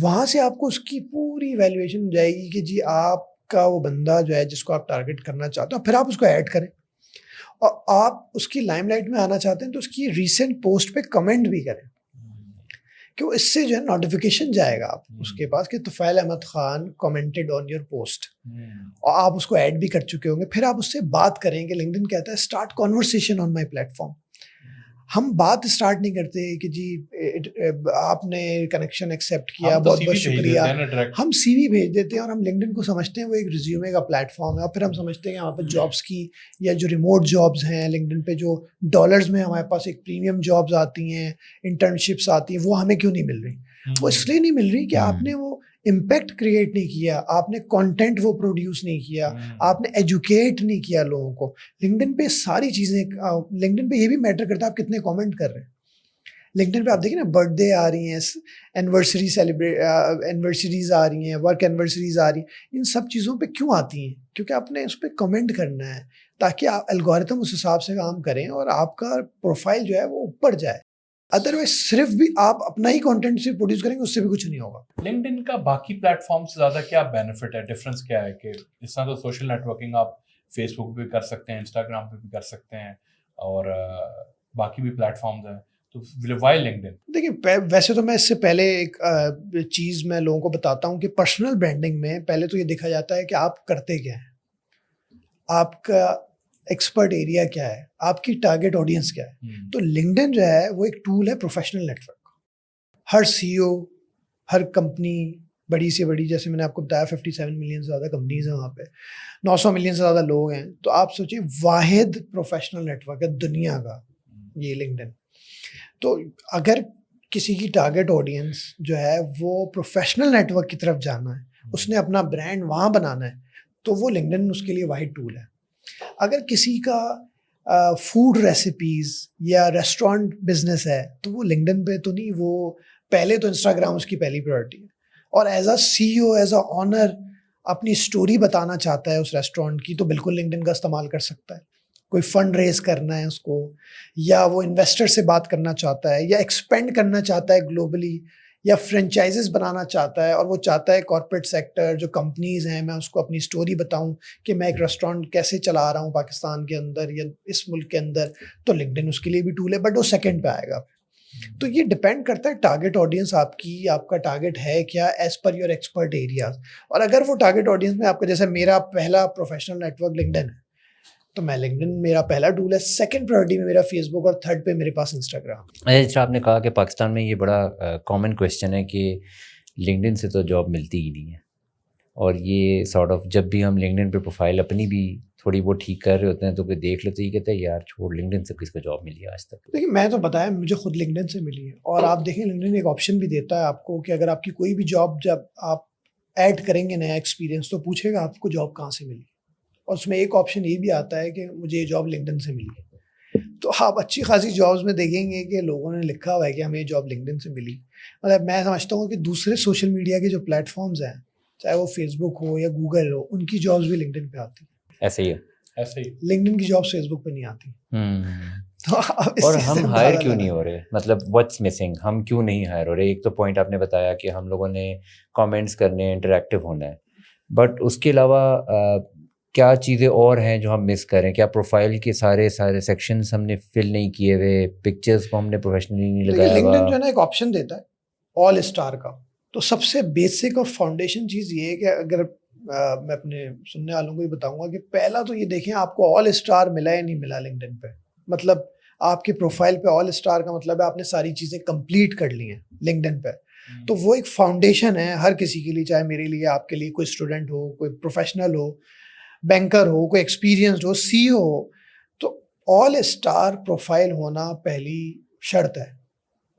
وہاں سے آپ کو اس کی پوری ایویلیویشن ہو جائے گی کہ جی آپ کا وہ بندہ جو ہے جس کو آپ ٹارگیٹ کرنا چاہتے ہو، پھر آپ اس کو ایڈ کریں. اور آپ اس کی لائم لائٹ میں آنا چاہتے ہیں تو اس کی ریسنٹ پوسٹ پہ کمنٹ بھی کریں کہ وہ اس سے جو ہے نوٹیفیکیشن جائے گا آپ اس کے پاس کہ Tufail Ahmed Khan commented on your post, اور آپ اس کو ایڈ بھی کر چکے ہوں گے. پھر آپ اس سے بات کریں کہ لنکڈن کہتا ہے اسٹارٹ کانورسیشن آن مائی پلیٹ فارم. ہم بات اسٹارٹ نہیں کرتے کہ جی آپ نے کنیکشن ایکسیپٹ کیا، بہت بہت شکریہ. ہم سی وی بھیج دیتے ہیں اور ہم لنکڈن کو سمجھتے ہیں وہ ایک ریزیومے کا پلیٹ فارم ہے، اور پھر ہم سمجھتے ہیں کہ وہاں پہ جابس کی یا جو ریموٹ جابس ہیں لنکڈن پہ جو ڈالرز میں ہمارے پاس ایک پریمیم جابس آتی ہیں، انٹرنشپس آتی ہیں، وہ ہمیں کیوں نہیں مل رہی؟ وہ اس لیے نہیں مل رہی کہ آپ نے وہ امپیکٹ کریٹ نہیں کیا، آپ نے کانٹینٹ وہ پروڈیوس نہیں کیا، آپ نے ایجوکیٹ نہیں کیا لوگوں کو. لنکڈن پہ ساری چیزیں، لنکڈن پہ یہ بھی میٹر کرتا ہے آپ کتنے کامنٹ کر رہے ہیں. لنکڈن پہ آپ دیکھیں نا برتھ ڈے آ رہی ہیں، اینیورسریز آ رہی ہیں، ورک اینیورسریز آ رہی ہیں. ان سب چیزوں پہ کیوں آتی ہیں؟ کیونکہ آپ نے اس پہ کمنٹ کرنا ہے تاکہ الگورتھم اس حساب سے کام کریں اور آپ کا پروفائل جو ہے وہ اوپر جائے. ادروائز صرف بھی آپ اپنا ہی کانٹینٹ سے پروڈیوس کریں گے اس سے بھی کچھ نہیں ہوگا. لنکڈن کا باقی پلیٹ فارم سے زیادہ کیا بینیفٹ ہے، ڈفرینس کیا ہے؟ کہ اس طرح تو سوشل نیٹ ورکنگ آپ فیس بک پہ بھی کر سکتے ہیں، انسٹاگرام پہ بھی کر سکتے ہیں، اور باقی بھی پلیٹ فارمز ہیں، تو وائی لنکڈن؟ دیکھیں ویسے تو میں اس سے پہلے ایک چیز میں لوگوں کو بتاتا ہوں کہ پرسنل برانڈنگ میں پہلے تو یہ دیکھا جاتا ہے کہ آپ کرتے کیا ہیں، آپ کا ایکسپرٹ ایریا کیا ہے, آپ کی ٹارگیٹ آڈینس کیا ہے. تو لنکڈن جو ہے وہ ایک ٹول ہے پروفیشنل نیٹ ورک. ہر سی او, ہر کمپنی بڑی سے بڑی, جیسے میں نے آپ کو بتایا 57 ملین سے زیادہ کمپنیز ہیں وہاں پہ, 900 ملین سے زیادہ لوگ ہیں. تو آپ سوچیں واحد پروفیشنل نیٹ ورک ہے دنیا کا یہ لنکڈن. تو اگر کسی کی ٹارگیٹ آڈینس جو ہے وہ پروفیشنل نیٹ ورک کی طرف جانا ہے, اس نے اپنا برانڈ وہاں بنانا ہے, تو وہ لنکڈن اس کے لیے واحد ٹول ہے. اگر کسی کا فوڈ ریسیپیز یا ریسٹورینٹ بزنس ہے تو وہ لنکڈن پہ تو نہیں, وہ پہلے تو انسٹاگرام اس کی پہلی پریورٹی ہے. اور as a C O, as a owner اپنی اسٹوری بتانا چاہتا ہے اس ریسٹورینٹ کی, تو بالکل لنکڈن کا استعمال کر سکتا ہے. کوئی فنڈ ریز کرنا ہے اس کو, یا وہ انویسٹر سے بات کرنا چاہتا ہے, یا ایکسپینڈ کرنا چاہتا ہے گلوبلی, یا فرینچائزز بنانا چاہتا ہے, اور وہ چاہتا ہے کارپوریٹ سیکٹر جو کمپنیز ہیں میں اس کو اپنی اسٹوری بتاؤں کہ میں ایک ریسٹورینٹ کیسے چلا رہا ہوں پاکستان کے اندر یا اس ملک کے اندر, تو لنکڈن اس کے لیے بھی ٹول ہے, بٹ وہ سیکنڈ پہ آئے گا. تو یہ ڈپینڈ کرتا ہے ٹارگیٹ آڈینس آپ کی, آپ کا ٹارگیٹ ہے کیا as per your expert areas. اور اگر وہ ٹارگیٹ آڈینس میں آپ کا, جیسے میرا پہلا پروفیشنل نیٹ ورک لنکڈن ہے, تو میں لنکڈن میرا پہلا ٹول ہے, سیکنڈ پرائرٹی میں میرا فیس بک, اور تھرڈ پہ میرے پاس انسٹاگرام. اچھا, آپ نے کہا کہ پاکستان میں یہ بڑا کامن کویشچن ہے کہ لنکڈن سے تو جاب ملتی ہی نہیں ہے, اور یہ سارٹ آف جب بھی ہم لنکڈن پہ پروفائل اپنی بھی تھوڑی بہت ٹھیک کر رہے ہوتے ہیں تو کوئی دیکھ لیتے ہی کہتے ہیں یار چھوڑ, لنکڈن سے کس کو جاب ملی ہے آج تک. دیکھیے میں تو بتایا مجھے خود لنکڈن سے ملی ہے, اور آپ دیکھیں لنکڈن ایک آپشن بھی دیتا ہے آپ کو کہ اگر آپ کی کوئی بھی جاب جب آپ ایڈ کریں گے نیا ایکسپیرینس, تو پوچھے گا آپ کو جاب کہاں سے ملی, اور اس میں ایک آپشن یہ بھی آتا ہے کہ مجھے یہ جاب لنکڈن سے ملی ہے. تو آپ اچھی خاصی جابس میں دیکھیں گے کہ لوگوں نے لکھا ہوا ہے کہ ہمیں یہ جاب لنکڈن سے ملی. مطلب میں سمجھتا ہوں کہ دوسرے سوشل میڈیا کے جو پلیٹ فارمز ہیں, چاہے وہ فیس بک ہو یا گوگل ہو, ان کی جابس بھی لنکڈن پہ آتی ہیں. ایسے ہی ہے, ایسے ہی لنکڈن کی جابس فیس بک پہ نہیں آتی. تو اور ہم ہائر کیوں نہیں ہو رہے, مطلب واٹس مسنگ, ہم کیوں نہیں ہائر ہو رہے؟ ایک تو پوائنٹ آپ نے بتایا کہ ہم لوگوں نے کامنٹس کرنے, انٹریکٹیو ہونا ہے, بٹ اس کے علاوہ کیا چیزیں اور ہیں جو ہم مس کریں؟ کیا پروفائل کے سارے سیکشنز ہم نے فل نہیں کیے ہوئے, پکچرز کو ہم نے پروفیشنلی نہیں لگایا ہوا؟ لنکڈن جو ہے نا ایک آپشن دیتا ہے آل اسٹار کا. تو سب سے بیسک اور فاؤنڈیشن چیز یہ ہے کہ اگر میں اپنے سننے والوں کو یہ بتاؤں گا کہ پہلا تو یہ دیکھیں آپ کو آل اسٹار ملا یا نہیں ملا لنکڈن پہ. مطلب آپ کے پروفائل پہ آل اسٹار کا مطلب ہے آپ نے ساری چیزیں کمپلیٹ کر لی ہیں لنکڈن پہ. تو وہ ایک فاؤنڈیشن ہے ہر کسی کے لیے, چاہے میرے لیے, آپ کے لیے, کوئی اسٹوڈنٹ ہو, کوئی پروفیشنل ہو, بینکر ہو, کوئی ایکسپیرینسڈ ہو, سی او ہو. تو آل اسٹار پروفائل ہونا پہلی شرط ہے.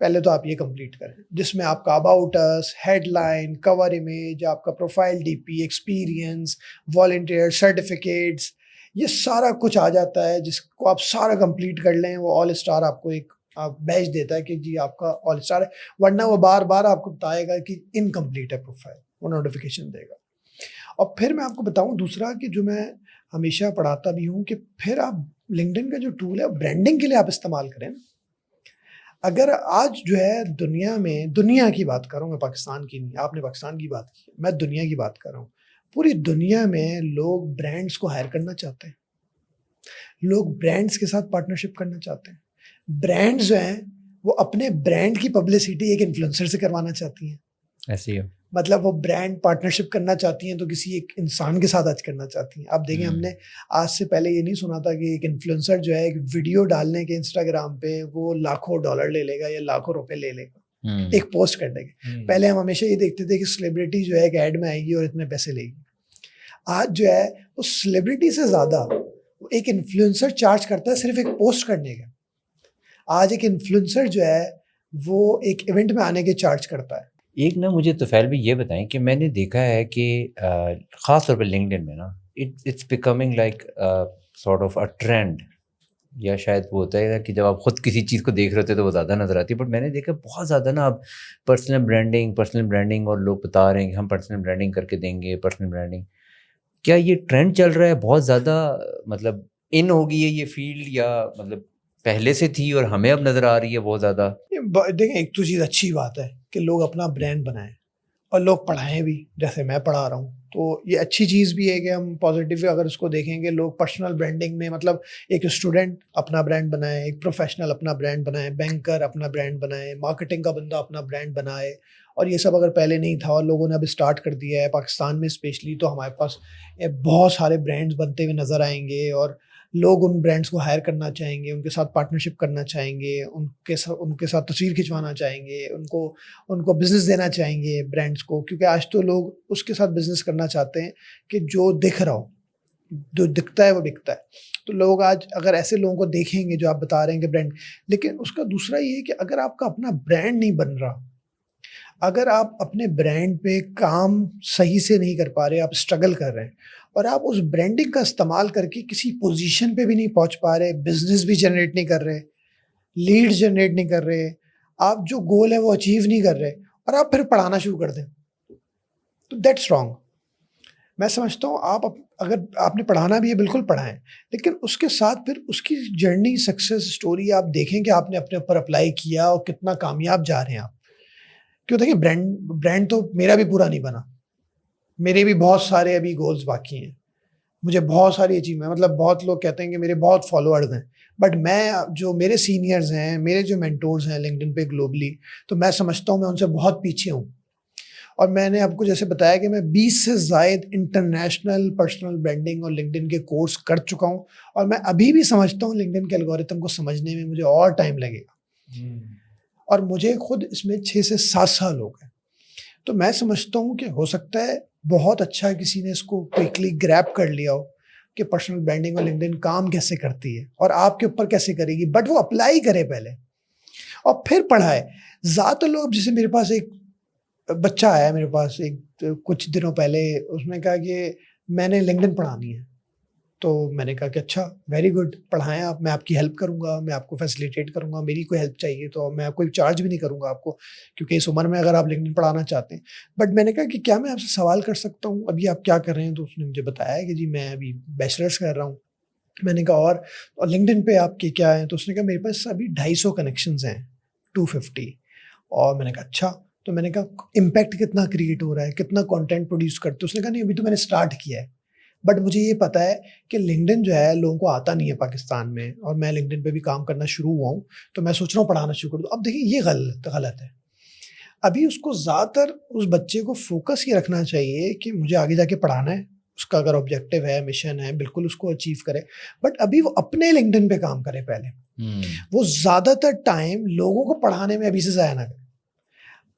پہلے تو آپ یہ کمپلیٹ کریں جس میں آپ کا اباؤٹ اس, ہیڈ لائن, کور امیج, آپ کا profile D P, experience, volunteer, certificates, یہ سارا کچھ آ جاتا ہے. جس کو آپ سارا کمپلیٹ کر لیں, وہ آل اسٹار آپ کو ایک بیچ دیتا ہے کہ جی آپ کا آل اسٹار ہے. ورنہ وہ بار بار آپ کو بتائے گا کہ انکمپلیٹ ہے پروفائل, وہ نوٹیفیکیشن دے گا. اور پھر میں آپ کو بتاؤں دوسرا کہ جو میں ہمیشہ پڑھاتا بھی ہوں کہ پھر آپ لنکڈن کا جو ٹول ہے برانڈنگ کے لیے آپ استعمال کریں. اگر آج جو ہے دنیا میں, دنیا کی بات کر رہا ہوں میں, پاکستان کی نہیں, آپ نے پاکستان کی بات کی, میں دنیا کی بات کر رہا ہوں. پوری دنیا میں لوگ برانڈس کو ہائر کرنا چاہتے ہیں, لوگ برانڈس کے ساتھ پارٹنرشپ کرنا چاہتے ہیں. برانڈز جو ہیں وہ اپنے برانڈ کی پبلسٹی ایک انفلوئنسر سے کروانا چاہتی ہیں. ایسے ہی ہے, مطلب وہ برانڈ پارٹنرشپ کرنا چاہتی ہیں تو کسی ایک انسان کے ساتھ آج کرنا چاہتی ہیں. آپ دیکھیں ہم نے آج سے پہلے یہ نہیں سنا تھا کہ ایک انفلوئنسر جو ہے ایک ویڈیو ڈالنے کے انسٹاگرام پہ وہ لاکھوں ڈالر لے لے گا یا لاکھوں روپے لے لے گا ایک پوسٹ کرنے کے. پہلے ہم ہمیشہ یہ دیکھتے تھے کہ سیلیبریٹی جو ہے ایک ایڈ میں آئے گی اور اتنے پیسے لے گی. آج جو ہے وہ سیلیبریٹی سے زیادہ ایک انفلوئنسر چارج کرتا ہے صرف ایک پوسٹ کرنے کا. آج ایک انفلوئنسر جو ہے وہ ایک ایونٹ میں آنے کے چارج کرتا ہے. ایک نا مجھے طفیل بھی یہ بتائیں کہ میں نے دیکھا ہے کہ خاص طور پہ لنکڈن میں نا it's becoming like sort of a trend, یا شاید وہ ہوتا ہے کہ جب آپ خود کسی چیز کو دیکھ رہے ہوتے تو وہ زیادہ نظر آتی ہے. بٹ میں نے دیکھا بہت زیادہ نا اب پرسنل برانڈنگ, اور لوگ بتا رہے ہیں کہ ہم پرسنل برانڈنگ کر کے دیں گے. پرسنل برانڈنگ کیا یہ ٹرینڈ چل رہا ہے بہت زیادہ, مطلب ان ہو گئی ہے یہ فیلڈ, یا مطلب پہلے سے تھی اور ہمیں اب نظر آ رہی ہے بہت زیادہ؟ دیکھیں ایک تو چیز اچھی بات ہے کہ لوگ اپنا برانڈ بنائیں اور لوگ پڑھائیں بھی, جیسے میں پڑھا رہا ہوں. تو یہ اچھی چیز بھی ہے کہ ہم پازیٹیو اگر اس کو دیکھیں گے, لوگ پرسنل برانڈنگ میں, مطلب ایک اسٹوڈنٹ اپنا برانڈ بنائے, ایک پروفیشنل اپنا برانڈ بنائے, بینکر اپنا برانڈ بنائے, مارکیٹنگ کا بندہ اپنا برانڈ بنائے. اور یہ سب اگر پہلے نہیں تھا اور لوگوں نے اب اسٹارٹ کر دیا ہے پاکستان میں اسپیشلی, تو ہمارے پاس بہت سارے برانڈز بنتے ہوئے نظر آئیں گے. اور لوگ ان برانڈس کو ہائر کرنا چاہیں گے, ان کے ساتھ پارٹنرشپ کرنا چاہیں گے, ان کے ساتھ تصویر کھنچوانا چاہیں گے, ان کو بزنس دینا چاہیں گے برانڈس کو, کیونکہ آج تو لوگ اس کے ساتھ بزنس کرنا چاہتے ہیں کہ جو دکھ رہا ہو, جو دکھتا ہے وہ بکتا ہے. تو لوگ آج اگر ایسے لوگوں کو دیکھیں گے جو آپ بتا رہے ہیں کہ برانڈ, لیکن اس کا دوسرا یہ ہے کہ اگر آپ کا اپنا برانڈ نہیں بن رہا, اگر آپ اپنے برانڈ پہ کام صحیح سے نہیں کر پا رہے, آپ اسٹرگل کر رہے ہیں, اور آپ اس برانڈنگ کا استعمال کر کے کسی پوزیشن پہ بھی نہیں پہنچ پا رہے, بزنس بھی جنریٹ نہیں کر رہے, لیڈ جنریٹ نہیں کر رہے, آپ جو گول ہے وہ اچیو نہیں کر رہے, اور آپ پھر پڑھانا شروع کر دیں, تو دیٹس رانگ. میں سمجھتا ہوں آپ اگر آپ نے پڑھانا بھی ہے بالکل پڑھائیں, لیکن اس کے ساتھ پھر اس کی جرنی, سکسیس اسٹوری آپ دیکھیں کہ آپ نے اپنے اوپر اپلائی کیا اور کتنا کامیاب جا رہے ہیں آپ. کیوں دیکھیں برانڈ تو میرا بھی پورا نہیں بنا, میرے بھی بہت سارے ابھی گولز باقی ہیں, مجھے بہت ساری اچیومنٹ, مطلب بہت لوگ کہتے ہیں کہ میرے بہت فالوورز ہیں, بٹ میں جو میرے سینئرز ہیں, میرے جو مینٹورز ہیں لنکڈن پہ گلوبلی, تو میں سمجھتا ہوں میں ان سے بہت پیچھے ہوں. اور میں نے آپ کو جیسے بتایا کہ میں 20 سے زائد انٹرنیشنل پرسنل برانڈنگ اور لنکڈن کے کورس کر چکا ہوں, اور میں ابھی بھی سمجھتا ہوں لنکڈن کے الگورتھم کو سمجھنے میں مجھے اور ٹائم لگے گا, اور مجھے خود اس میں 6 سے 7 سال ہو گئے. تو میں سمجھتا ہوں کہ ہو سکتا ہے بہت اچھا کسی نے اس کو کوئکلی گریب کر لیا ہو کہ پرسنل برانڈنگ اور لنکڈن کام کیسے کرتی ہے اور آپ کے اوپر کیسے کرے گی, بٹ وہ اپلائی کرے پہلے اور پھر پڑھائے. زیادہ لوگ, جیسے میرے پاس ایک بچہ آیا میرے پاس ایک کچھ دنوں پہلے, اس نے کہا کہ میں نے لنکڈن پڑھانی ہے. تو میں نے کہا کہ اچھا, ویری گڈ, پڑھائیں آپ, میں آپ کی ہیلپ کروں گا, میں آپ کو فیسیلیٹیٹ کروں گا, میری کوئی ہیلپ چاہیے تو میں کوئی چارج بھی نہیں کروں گا آپ کو, کیونکہ اس عمر میں اگر آپ لنکڈن پڑھانا چاہتے ہیں. بٹ میں نے کہا کہ کیا میں آپ سے سوال کر سکتا ہوں, ابھی آپ کیا کر رہے ہیں؟ تو اس نے مجھے بتایا کہ جی میں ابھی بیچلرس کر رہا ہوں. میں نے کہا اور لنکڈن پہ آپ کے کیا ہیں؟ تو اس نے کہا میرے پاس ابھی 250 کنیکشنز ہیں, 250. اور میں نے کہا اچھا, تو میں نے کہا امپیکٹ کتنا کریٹ ہو رہا ہے, کتنا کنٹینٹ پروڈیوس کرتے؟ اس نے کہا نہیں ابھی تو میں نے اسٹارٹ کیا ہے, بٹ مجھے یہ پتا ہے کہ لنکڈن جو ہے لوگوں کو آتا نہیں ہے پاکستان میں, اور میں لنکڈن پہ بھی کام کرنا شروع ہوا ہوں, تو میں سوچ رہا ہوں پڑھانا شروع کر دوں. اب دیکھیں یہ غلط ہے. ابھی اس کو زیادہ تر اس بچے کو فوکس یہ رکھنا چاہیے کہ مجھے آگے جا کے پڑھانا ہے, اس کا اگر آبجیکٹیو ہے, مشن ہے, بالکل اس کو اچیو کرے, بٹ ابھی وہ اپنے لنکڈن پہ کام کرے پہلے. وہ زیادہ تر ٹائم لوگوں کو پڑھانے میں ابھی سے ضائع نہ کرے.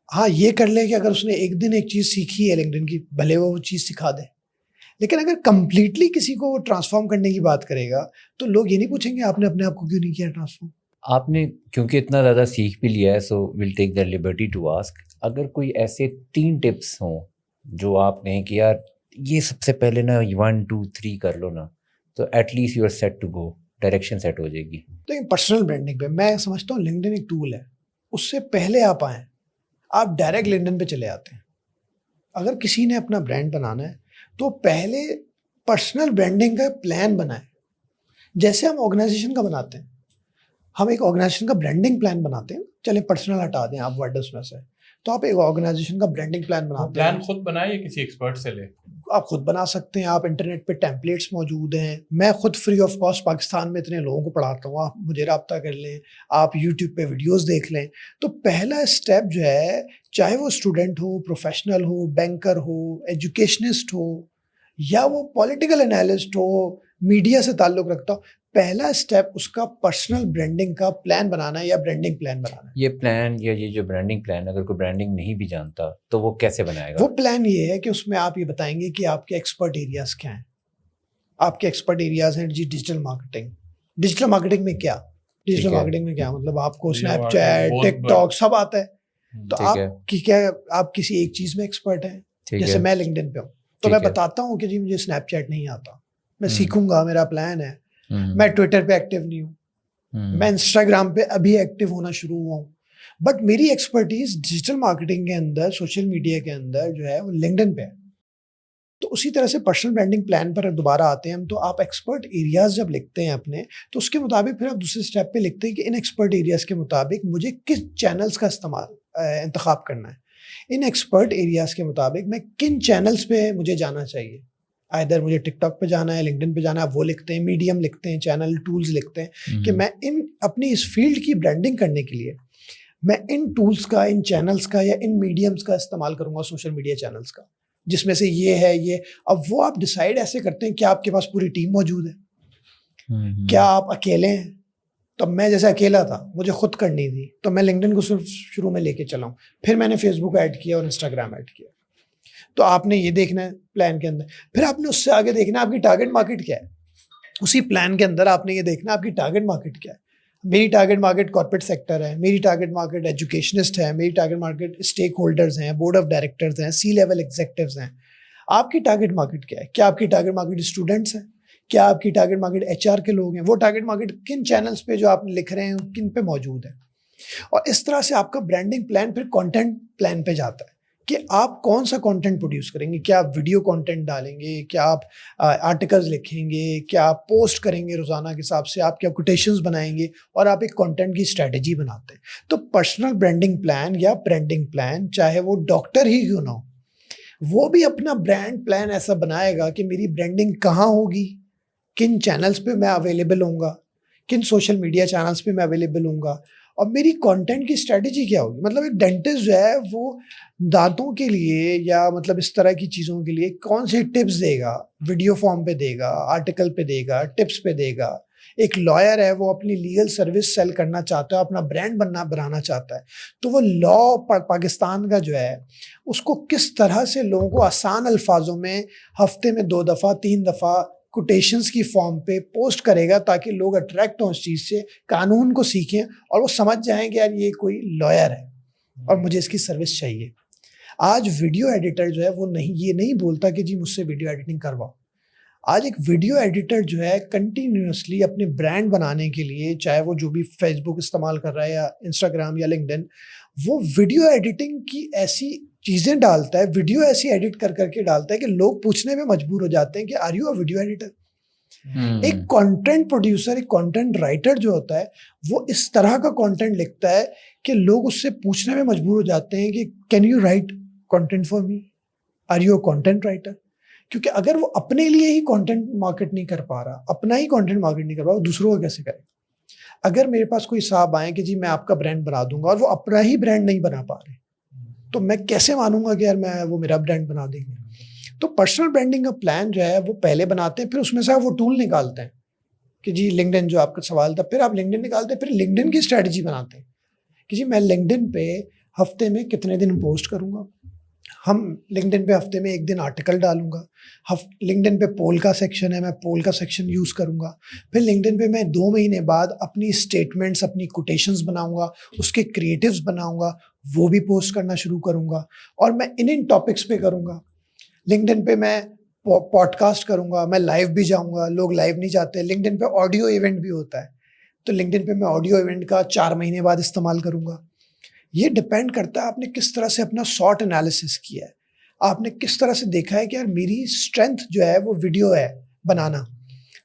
ہاں یہ کر لے کہ اگر اس نے ایک دن ایک چیز سیکھی ہے لنکڈن کی, بھلے وہ چیز سکھا دے, لیکن اگر کمپلیٹلی کسی کو ٹرانسفارم کرنے کی بات کرے گا تو لوگ یہ نہیں پوچھیں گے آپ نے اپنے آپ کو کیوں نہیں کیا ٹرانسفارم. آپ نے کیونکہ اتنا زیادہ سیکھ بھی لیا ہے, سو ول ٹیک دا لبرٹی ٹو آسک, اگر کوئی ایسے 3 ٹپس ہوں جو آپ کہیں کہ یار یہ سب سے پہلے نا 1 2 3 کر لو نا, تو at least you are set to go, direction set ہو جائے گی. لیکن پرسنل برانڈنگ پہ میں سمجھتا ہوں لنکڈن ایک ٹول ہے, اس سے پہلے آپ آئیں, آپ ڈائریکٹ لنکڈن پہ چلے آتے ہیں. اگر کسی نے اپنا برانڈ بنانا ہے تو پہلے پرسنل برانڈنگ کا پلان بنائیں. جیسے ہم آرگنائزیشن کا بناتے ہیں, ہم ایک آرگنائزیشن کا برانڈنگ پلان بناتے ہیں, چلیں پرسنل ہٹا دیں آپ ورڈز میں سے, تو آپ ایک آرگنائزیشن کا برانڈنگ پلان بناتے ہیں. پلان خود بنائیں یا کسی ایکسپرٹ سے لیں؟ آپ خود بنا سکتے ہیں, آپ انٹرنیٹ پہ ٹیمپلیٹس موجود ہیں, میں خود فری آف کاسٹ پاکستان میں اتنے لوگوں کو پڑھاتا ہوں, آپ مجھے رابطہ کر لیں, آپ یوٹیوب پہ ویڈیوز دیکھ لیں. تو پہلا اسٹیپ جو ہے, چاہے وہ اسٹوڈنٹ ہو, پروفیشنل ہو, بینکر ہو, ایجوکیشنسٹ ہو, یا وہ پولیٹیکل انالسٹ ہو, میڈیا سے تعلق رکھتا ہو, پہلا اسٹیپ اس کا پرسنل برانڈنگ کا پلان بنانا ہے یا برانڈنگ پلان بنانا ہے. یہ پلان یا یہ جو برانڈنگ پلان, اگر کوئی برانڈنگ نہیں بھی جانتا تو وہ کیسے بنائے گا؟ وہ پلان یہ ہے کہ اس میں آپ یہ بتائیں گے کہ آپ کے ایکسپرٹ ایریاز کیا ہیں. آپ کے ایکسپرٹ ایریاز ہیں جی ڈیجیٹل مارکیٹنگ. ڈیجیٹل مارکیٹنگ میں کیا, ڈیجیٹل مارکیٹنگ میں کیا مطلب آپ کو اسنیپ چیٹ, ٹک ٹاک سب آتا ہے, تو آپ کی کیا آپ کسی ایک چیز میں ایکسپرٹ ہیں. جیسے میں لنکڈن پہ ہوں تو میں بتاتا ہوں کہ جی مجھے اسنیپ چیٹ نہیں آتا, میں سیکھوں گا, میرا پلان ہے. میں ٹویٹر پہ ایکٹیو نہیں ہوں, میں انسٹاگرام پہ ابھی ایکٹیو ہونا شروع ہوا ہوں, بٹ میری ایکسپرٹیز ڈیجیٹل مارکیٹنگ کے اندر, سوشل میڈیا کے اندر جو ہے وہ لنکڈن پہ ہے. تو اسی طرح سے پرسنل برانڈنگ پلان پر دوبارہ آتے ہیں ہم, تو آپ ایکسپرٹ ایریاز جب لکھتے ہیں اپنے, تو اس کے مطابق پھر آپ دوسرے اسٹیپ پہ لکھتے ہیں کہ ان ایکسپرٹ ایریاز کے مطابق مجھے کس چینلز کا انتخاب کرنا ہے. ان ایکسپرٹ ایریاز کے مطابق میں کن چینلز پہ مجھے جانا چاہیے, ادھر مجھے ٹک ٹاک پہ جانا ہے, لنکڈن پہ جانا ہے, وہ لکھتے ہیں, میڈیم لکھتے ہیں, چینل ٹولز لکھتے ہیں کہ میں ان اپنی اس فیلڈ کی برانڈنگ کرنے کے لیے میں ان ٹولز کا, ان چینلز کا یا ان میڈیمز کا استعمال کروں گا, سوشل میڈیا چینلز کا, جس میں سے یہ ہے یہ. اب وہ آپ ڈیسائیڈ ایسے کرتے ہیں کہ آپ کے پاس پوری ٹیم موجود ہے, کیا آپ اکیلے ہیں؟ تو میں جیسے اکیلا تھا, مجھے خود کرنی تھی, تو میں لنکڈن کو صرف شروع میں لے کے چلا ہوں, پھر میں نے فیس بک ایڈ کیا اور انسٹاگرام ایڈ کیا. تو آپ نے یہ دیکھنا ہے پلان کے اندر, پھر آپ نے اس سے آگے دیکھنا ہے آپ کی ٹارگیٹ مارکیٹ کیا ہے. اسی پلان کے اندر آپ نے یہ دیکھنا ہے آپ کی ٹارگیٹ مارکیٹ کیا ہے. میری ٹارگیٹ مارکیٹ کارپوریٹ سیکٹر ہے, میری ٹارگیٹ مارکیٹ ایجوکیشنسٹ ہے, میری ٹارگیٹ مارکیٹ اسٹیک ہولڈرز ہیں, بورڈ آف ڈائریکٹرز ہیں, سی لیول ایگزیکٹیوز ہیں. آپ کی ٹارگیٹ مارکیٹ کیا ہے؟ کیا آپ کی ٹارگیٹ مارکیٹ اسٹوڈنٹس ہیں؟ کیا آپ کی ٹارگیٹ مارکیٹ ایچ آر کے لوگ ہیں؟ وہ ٹارگیٹ مارکیٹ کن چینلز پہ جو آپ لکھ رہے ہیں کن پہ موجود ہے؟ اور اس طرح سے آپ کا برانڈنگ پلان پھر کانٹینٹ پلان پہ جاتا ہے کہ آپ کون سا کانٹینٹ پروڈیوس کریں گے. کیا آپ ویڈیو کانٹینٹ ڈالیں گے؟ کیا آپ آرٹیکلز لکھیں گے؟ کیا آپ پوسٹ کریں گے روزانہ کے حساب سے؟ آپ کیا کوٹیشنز بنائیں گے؟ اور آپ ایک کانٹینٹ کی اسٹریٹجی بناتے ہیں. تو پرسنل برانڈنگ پلان یا برانڈنگ پلان, چاہے وہ ڈاکٹر ہی کیوں نہ ہو, وہ بھی اپنا برانڈ پلان ایسا بنائے گا کہ میری برانڈنگ کہاں ہوگی, کن چینلز پہ میں اویلیبل ہوں گا, کن سوشل میڈیا چینلز پہ میں اویلیبل ہوں گا, اور میری کانٹینٹ کی اسٹریٹجی کیا ہوگی. مطلب ایک ڈینٹسٹ جو ہے وہ دانتوں کے لیے یا مطلب اس طرح کی چیزوں کے لیے کون سی ٹپس دے گا, ویڈیو فارم پہ دے گا, آرٹیکل پہ دے گا, ٹپس پہ دے گا. ایک لائر ہے, وہ اپنی لیگل سروس سیل کرنا چاہتا ہے, اپنا برانڈ بنانا چاہتا ہے, تو وہ لا پاکستان کا جو ہے اس کو کس طرح سے لوگوں کو آسان الفاظوں میں ہفتے میں 2 دفعہ 3 دفعہ کوٹیشنز کی فارم پہ پوسٹ کرے گا تاکہ لوگ اٹریکٹ ہوں اس چیز سے, قانون کو سیکھیں اور وہ سمجھ جائیں کہ یار یہ کوئی لائر ہے اور مجھے اس کی سروس چاہیے. آج ویڈیو ایڈیٹر جو ہے وہ یہ نہیں بولتا کہ جی مجھ سے ویڈیو ایڈیٹنگ کرواؤ. آج ایک ویڈیو ایڈیٹر جو ہے کنٹینیوسلی اپنے برانڈ بنانے کے لیے, چاہے وہ جو بھی فیس بک استعمال کر رہا ہے یا انسٹاگرام یا لنکڈن, وہ ویڈیو ایڈیٹنگ کی ایسی چیزیں ڈالتا ہے, ویڈیو ایسی ایڈٹ کر کے ڈالتا ہے کہ لوگ پوچھنے میں مجبور ہو جاتے ہیں کہ are you a video editor. ایک کانٹینٹ پروڈیوسر, ایک کانٹینٹ رائٹر جو ہوتا ہے وہ اس طرح کا کانٹینٹ لکھتا ہے کہ لوگ اس سے پوچھنے میں مجبور ہو جاتے ہیں کہ can you write content for me, are you a content writer. کیونکہ اگر وہ اپنے لیے ہی کانٹینٹ مارکیٹ نہیں کر پا رہا, اپنا ہی کانٹینٹ مارکیٹ نہیں کر پا رہا, وہ دوسروں کو کیسے کرے؟ اگر میرے پاس کوئی صاحب آئیں کہ جی میں آپ کا برانڈ بنا دوں گا اور وہ اپنا ہی برانڈ نہیں بنا پا رہے, تو میں کیسے مانوں گا کہ یار وہ میرا برانڈ بنا دیں گے؟ تو پرسنل برانڈنگ کا پلان جو ہے وہ پہلے بناتے ہیں, پھر اس میں سے وہ ٹول نکالتے ہیں کہ جی لنکڈن جو آپ کا سوال تھا, پھر آپ لنکڈن نکالتے ہیں, پھر لنکڈن کی اسٹریٹجی بناتے ہیں کہ جی میں لنکڈن پہ ہفتے میں کتنے دن پوسٹ کروں گا. ہم لنکڈن پہ ہفتے میں 1 دن آرٹیکل ڈالوں گا. لنکڈن پہ پول کا سیکشن ہے, میں پول کا سیکشن یوز کروں گا. پھر لنکڈن پہ میں 2 مہینے بعد اپنی اسٹیٹمنٹس, اپنی کوٹیشنز بناؤں گا, اس کے کریٹیوز بناؤں گا, وہ بھی پوسٹ کرنا شروع کروں گا. اور میں ان ٹاپکس پہ کروں گا. لنکڈن پہ میں پوڈ کاسٹ کروں گا, میں لائیو بھی جاؤں گا. لوگ لائیو نہیں جاتے. لنکڈن پہ آڈیو ایونٹ بھی ہوتا ہے, تو لنکڈن پہ میں آڈیو ایونٹ کا 4 مہینے بعد استعمال کروں گا. یہ ڈپینڈ کرتا ہے آپ نے کس طرح سے اپنا سارٹ انالیسس کیا ہے, آپ نے کس طرح سے دیکھا ہے کہ یار میری اسٹرینتھ جو ہے وہ ویڈیو ہے بنانا,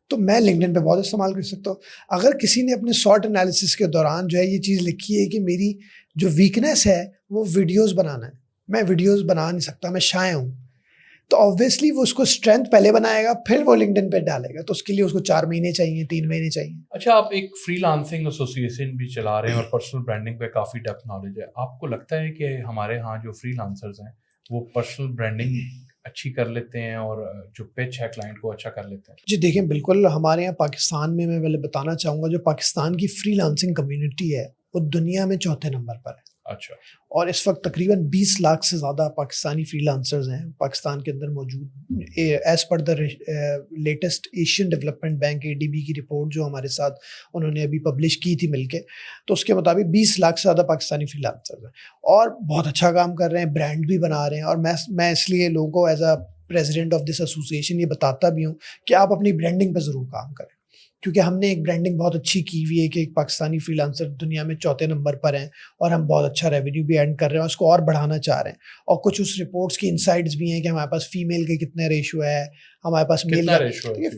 تو میں لنکڈن پہ بہت استعمال کر سکتا ہوں. اگر کسی نے اپنے سارٹ انالیسس کے دوران جو ہے یہ چیز لکھی ہے کہ میری جو ویکنیس ہے وہ ویڈیوز بنانا ہے, میں ویڈیوز بنا نہیں سکتا, میں شائع ہوں, تو آبویسلی وہ اس کو اسٹرینتھ پہلے بنائے گا, پھر وہ لنکڈن پہ ڈالے گا. تو اس کے لیے اس کو 4 مہینے چاہیے, 3 مہینے چاہیے. اچھا, آپ ایک فری لانسنگ ایسوسیشن بھی چلا رہے ہیں اور پرسنل برانڈنگ پہ کافی ڈیپتھ نالج ہے. آپ کو لگتا ہے کہ ہمارے ہاں جو فری لانسرز ہیں وہ پرسنل برانڈنگ اچھی کر لیتے ہیں اور جو پچ ہے کلائنٹ کو اچھا کر لیتے ہیں؟ جی دیکھیں, بالکل ہمارے یہاں پاکستان میں پہلے بتانا چاہوں گا, جو پاکستان کی فری لانسنگ کمیونٹی ہے وہ دنیا میں 4تھے نمبر پر ہے. اچھا. اور اس وقت تقریباً 20 لاکھ سے زیادہ پاکستانی فری لانسرز ہیں پاکستان کے اندر موجود. As per the latest Asian Development bank ADB کی رپورٹ جو ہمارے ساتھ انہوں نے ابھی پبلش کی تھی مل کے, تو اس کے مطابق 20 لاکھ سے زیادہ پاکستانی فری لانسرز ہیں اور بہت اچھا کام کر رہے ہیں, برانڈ بھی بنا رہے ہیں. اور میں اس لیے لوگوں کو as a president of this association یہ بتاتا بھی ہوں کہ آپ اپنی برانڈنگ پہ ضرور کام کریں, کیونکہ ہم نے ایک برانڈنگ بہت اچھی کی ہوئی ہے کہ ایک پاکستانی فری لانسر دنیا میں 4تھے نمبر پر ہیں اور ہم بہت اچھا ریونیو بھی ارن کر رہے ہیں اور اس کو اور بڑھانا چاہ رہے ہیں. اور کچھ اس رپورٹس کی انسائٹس بھی ہیں کہ ہمارے پاس فیمیل کے کتنے ریشو ہے, ہمارے پاس میل کا,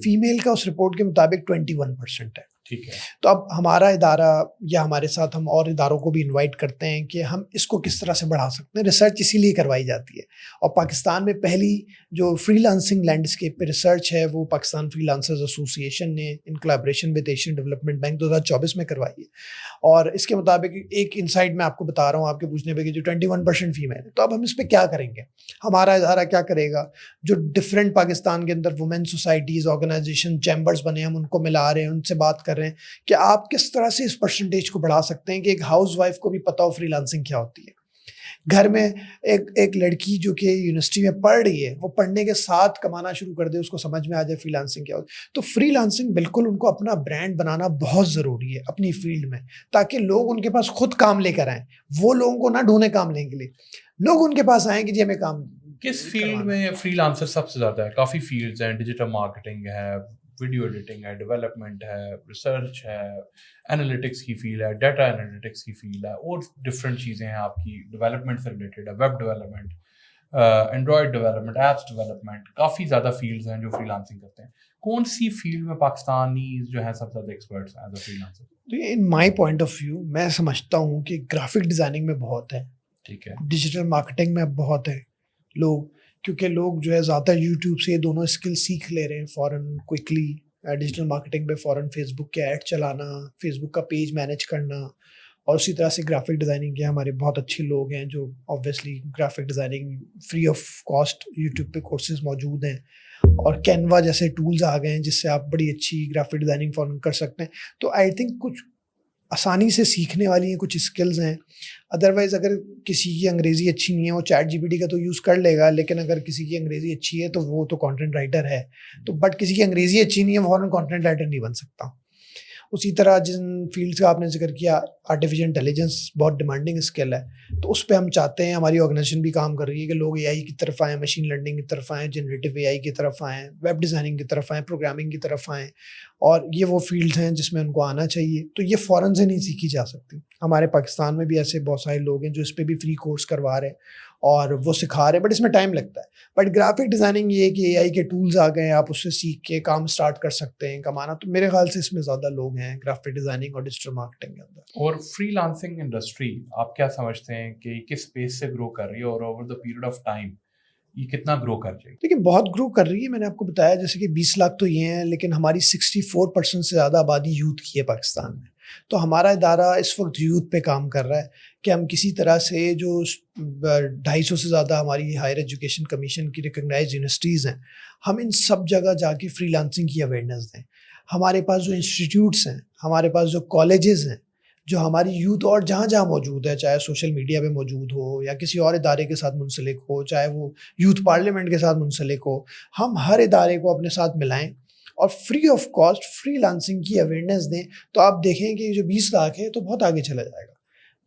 فیمیل کا اس رپورٹ کے مطابق 21% ہے. ٹھیک ہے. تو اب ہمارا ادارہ یا ہمارے ساتھ ہم اور اداروں کو بھی انوائٹ کرتے ہیں کہ ہم اس کو کس طرح سے بڑھا سکتے ہیں. ریسرچ اسی لیے کروائی جاتی ہے, اور پاکستان میں پہلی جو فری لانسنگ لینڈسکیپ پہ ریسرچ ہے وہ پاکستان فری لانسرز ایسوسیشن نے in collaboration with Asian Development Bank 2024 میں کروائی ہے. اور اس کے مطابق ایک انسائٹ میں آپ کو بتا رہا ہوں آپ کے پوچھنے پہ کہ جو 21% فیمیل ہے, تو اب ہم اس پہ کیا کریں گے. ہمارا ادارہ کیا کرے گا, جو ڈفرینٹ پاکستان کے اندر وومن سوسائٹیز, آرگنائزیشن, چیمبرز بنے, ہم ان کو ملا رہے ہیں, ان سے بات کر رہے ہیں کہ آپ کس طرح سے اس پرسنٹیج کو بڑھا سکتے ہیں کہ ایک ہاؤس وائف کو بھی پتہ ہو فری لانسنگ کیا ہوتی ہے. گھر میں ایک لڑکی جو کہ یونیورسٹی میں پڑھ رہی ہے, وہ پڑھنے کے ساتھ کمانا شروع کر دے, اس کو سمجھ میں آ جائے فری لانسنگ کیا ہوتی ہے. تو فری لانسنگ بالکل ان کو اپنا برانڈ بنانا بہت ضروری ہے اپنی فیلڈ میں, تاکہ لوگ ان کے پاس خود کام لے کر آئیں. وہ لوگوں کو نہ ڈھونڈے کام لینے کے لیے, لوگ ان کے پاس آئیں کہ جی ہمیں کام. کس فیلڈ میں فری لانسر سب سے زیادہ ہے؟ کافی فیلڈز ہیں, ڈیجیٹل مارکیٹنگ ہے, ویڈیو ایڈیٹنگ ہے, ڈیولپمنٹ ہے, ریسرچ ہے, انالیٹکس کی فیلڈ ہے, ڈیٹا انالیٹکس کی فیلڈ ہے, اور ڈفرینٹ چیزیں ہیں آپ کی ڈیولپمنٹ سے ریلیٹڈ ہے, web development, Android development, apps development, کافی زیادہ فیلڈز ہیں جو فری لانسنگ کرتے ہیں. کون سی فیلڈ میں پاکستانی جو ہیں سب سے زیادہ ایکسپرٹس ہیں as a freelancer? In my point of view میں سمجھتا ہوں کہ گرافک ڈیزائننگ میں بہت ہے, ٹھیک ہے, ڈیجیٹل مارکیٹنگ میں بہت ہے لوگ, کیونکہ لوگ جو ہے زیادہ یوٹیوب سے دونوں اسکل سیکھ لے رہے ہیں فوراً کوئکلی. ڈیجیٹل مارکیٹنگ پہ فوراً فیس بک کے ایڈ چلانا, فیس بک کا پیج مینیج کرنا, اور اسی طرح سے گرافک ڈیزائننگ کے ہمارے بہت اچھے لوگ ہیں جو obviously graphic designing free of cost YouTube پہ کورسز موجود ہیں, اور کینوا جیسے ٹولز آ گئے ہیں جس سے آپ بڑی اچھی گرافک ڈیزائننگ فوراً کر سکتے ہیں. تو آئی تھنک کچھ آسانی سے سیکھنے والی ہیں کچھ اسکلز ہیں. ادروائز اگر کسی کی انگریزی اچھی نہیں ہے وہ چیٹ جی پی ٹی کا تو یوز کر لے گا, لیکن اگر کسی کی انگریزی اچھی ہے تو وہ تو کانٹینٹ رائٹر ہے. تو بٹ کسی کی انگریزی اچھی نہیں ہے فوراً کانٹینٹ رائٹر نہیں بن سکتا. اسی طرح جن فیلڈس کا آپ نے ذکر کیا, آرٹیفیشیل انٹیلیجنس بہت ڈیمانڈنگ اسکل ہے, تو اس پہ ہم چاہتے ہیں, ہماری آرگنائزیشن بھی کام کر رہی ہے کہ لوگ اے آئی کی طرف آئیں, مشین لرننگ کی طرف آئیں, جنریٹو اے آئی کی طرف آئیں, ویب ڈیزائننگ کی طرف آئیں, پروگرامنگ کی طرف آئیں, اور یہ وہ فیلڈز ہیں جس میں ان کو آنا چاہیے. تو یہ فوراً سے نہیں سیکھی جا سکتی. ہمارے پاکستان میں بھی ایسے بہت سارے لوگ ہیں جو اس پہ بھی فری کورس کروا رہے ہیں اور وہ سکھا رہے ہیں, بٹ اس میں ٹائم لگتا ہے. بٹ گرافک ڈیزائننگ یہ ہے کہ اے آئی کے ٹولز آ گئے ہیں, آپ اس سے سیکھ کے کام اسٹارٹ کر سکتے ہیں کمانا. تو میرے خیال سے اس میں زیادہ لوگ ہیں گرافک ڈیزائننگ اور ڈیجیٹل مارکیٹنگ کے اندر. اور فری لانسنگ انڈسٹری آپ کیا سمجھتے ہیں کہ کس پیس سے گرو کر رہی ہے, اور over the period of time یہ کتنا گرو کر جائے گی؟ دیکھیے بہت گرو کر رہی ہے. میں نے آپ کو بتایا جیسے کہ 20 لاکھ تو یہ ہیں, لیکن ہماری 64% سے زیادہ آبادی یوتھ کی ہے پاکستان میں. تو ہمارا ادارہ اس وقت یوتھ پہ کام کر رہا ہے کہ ہم کسی طرح سے جو 250 سے زیادہ ہماری ہائر ایجوکیشن کمیشن کی ریکگنائز یونیورسٹیز ہیں, ہم ان سب جگہ جا کے فری لانسنگ کی اویئرنیس دیں. ہمارے پاس جو انسٹیٹیوٹس ہیں, ہمارے پاس جو کالجز ہیں, جو ہماری یوتھ اور جہاں جہاں موجود ہے, چاہے سوشل میڈیا پہ موجود ہو یا کسی اور ادارے کے ساتھ منسلک ہو, چاہے وہ یوتھ پارلیمنٹ کے ساتھ منسلک ہو, ہم ہر ادارے کو اپنے ساتھ ملائیں اور free of cost free lancing کی اویئرنیس دیں. تو آپ دیکھیں کہ جو 20 لاکھ ہے تو بہت آگے چلا جائے گا.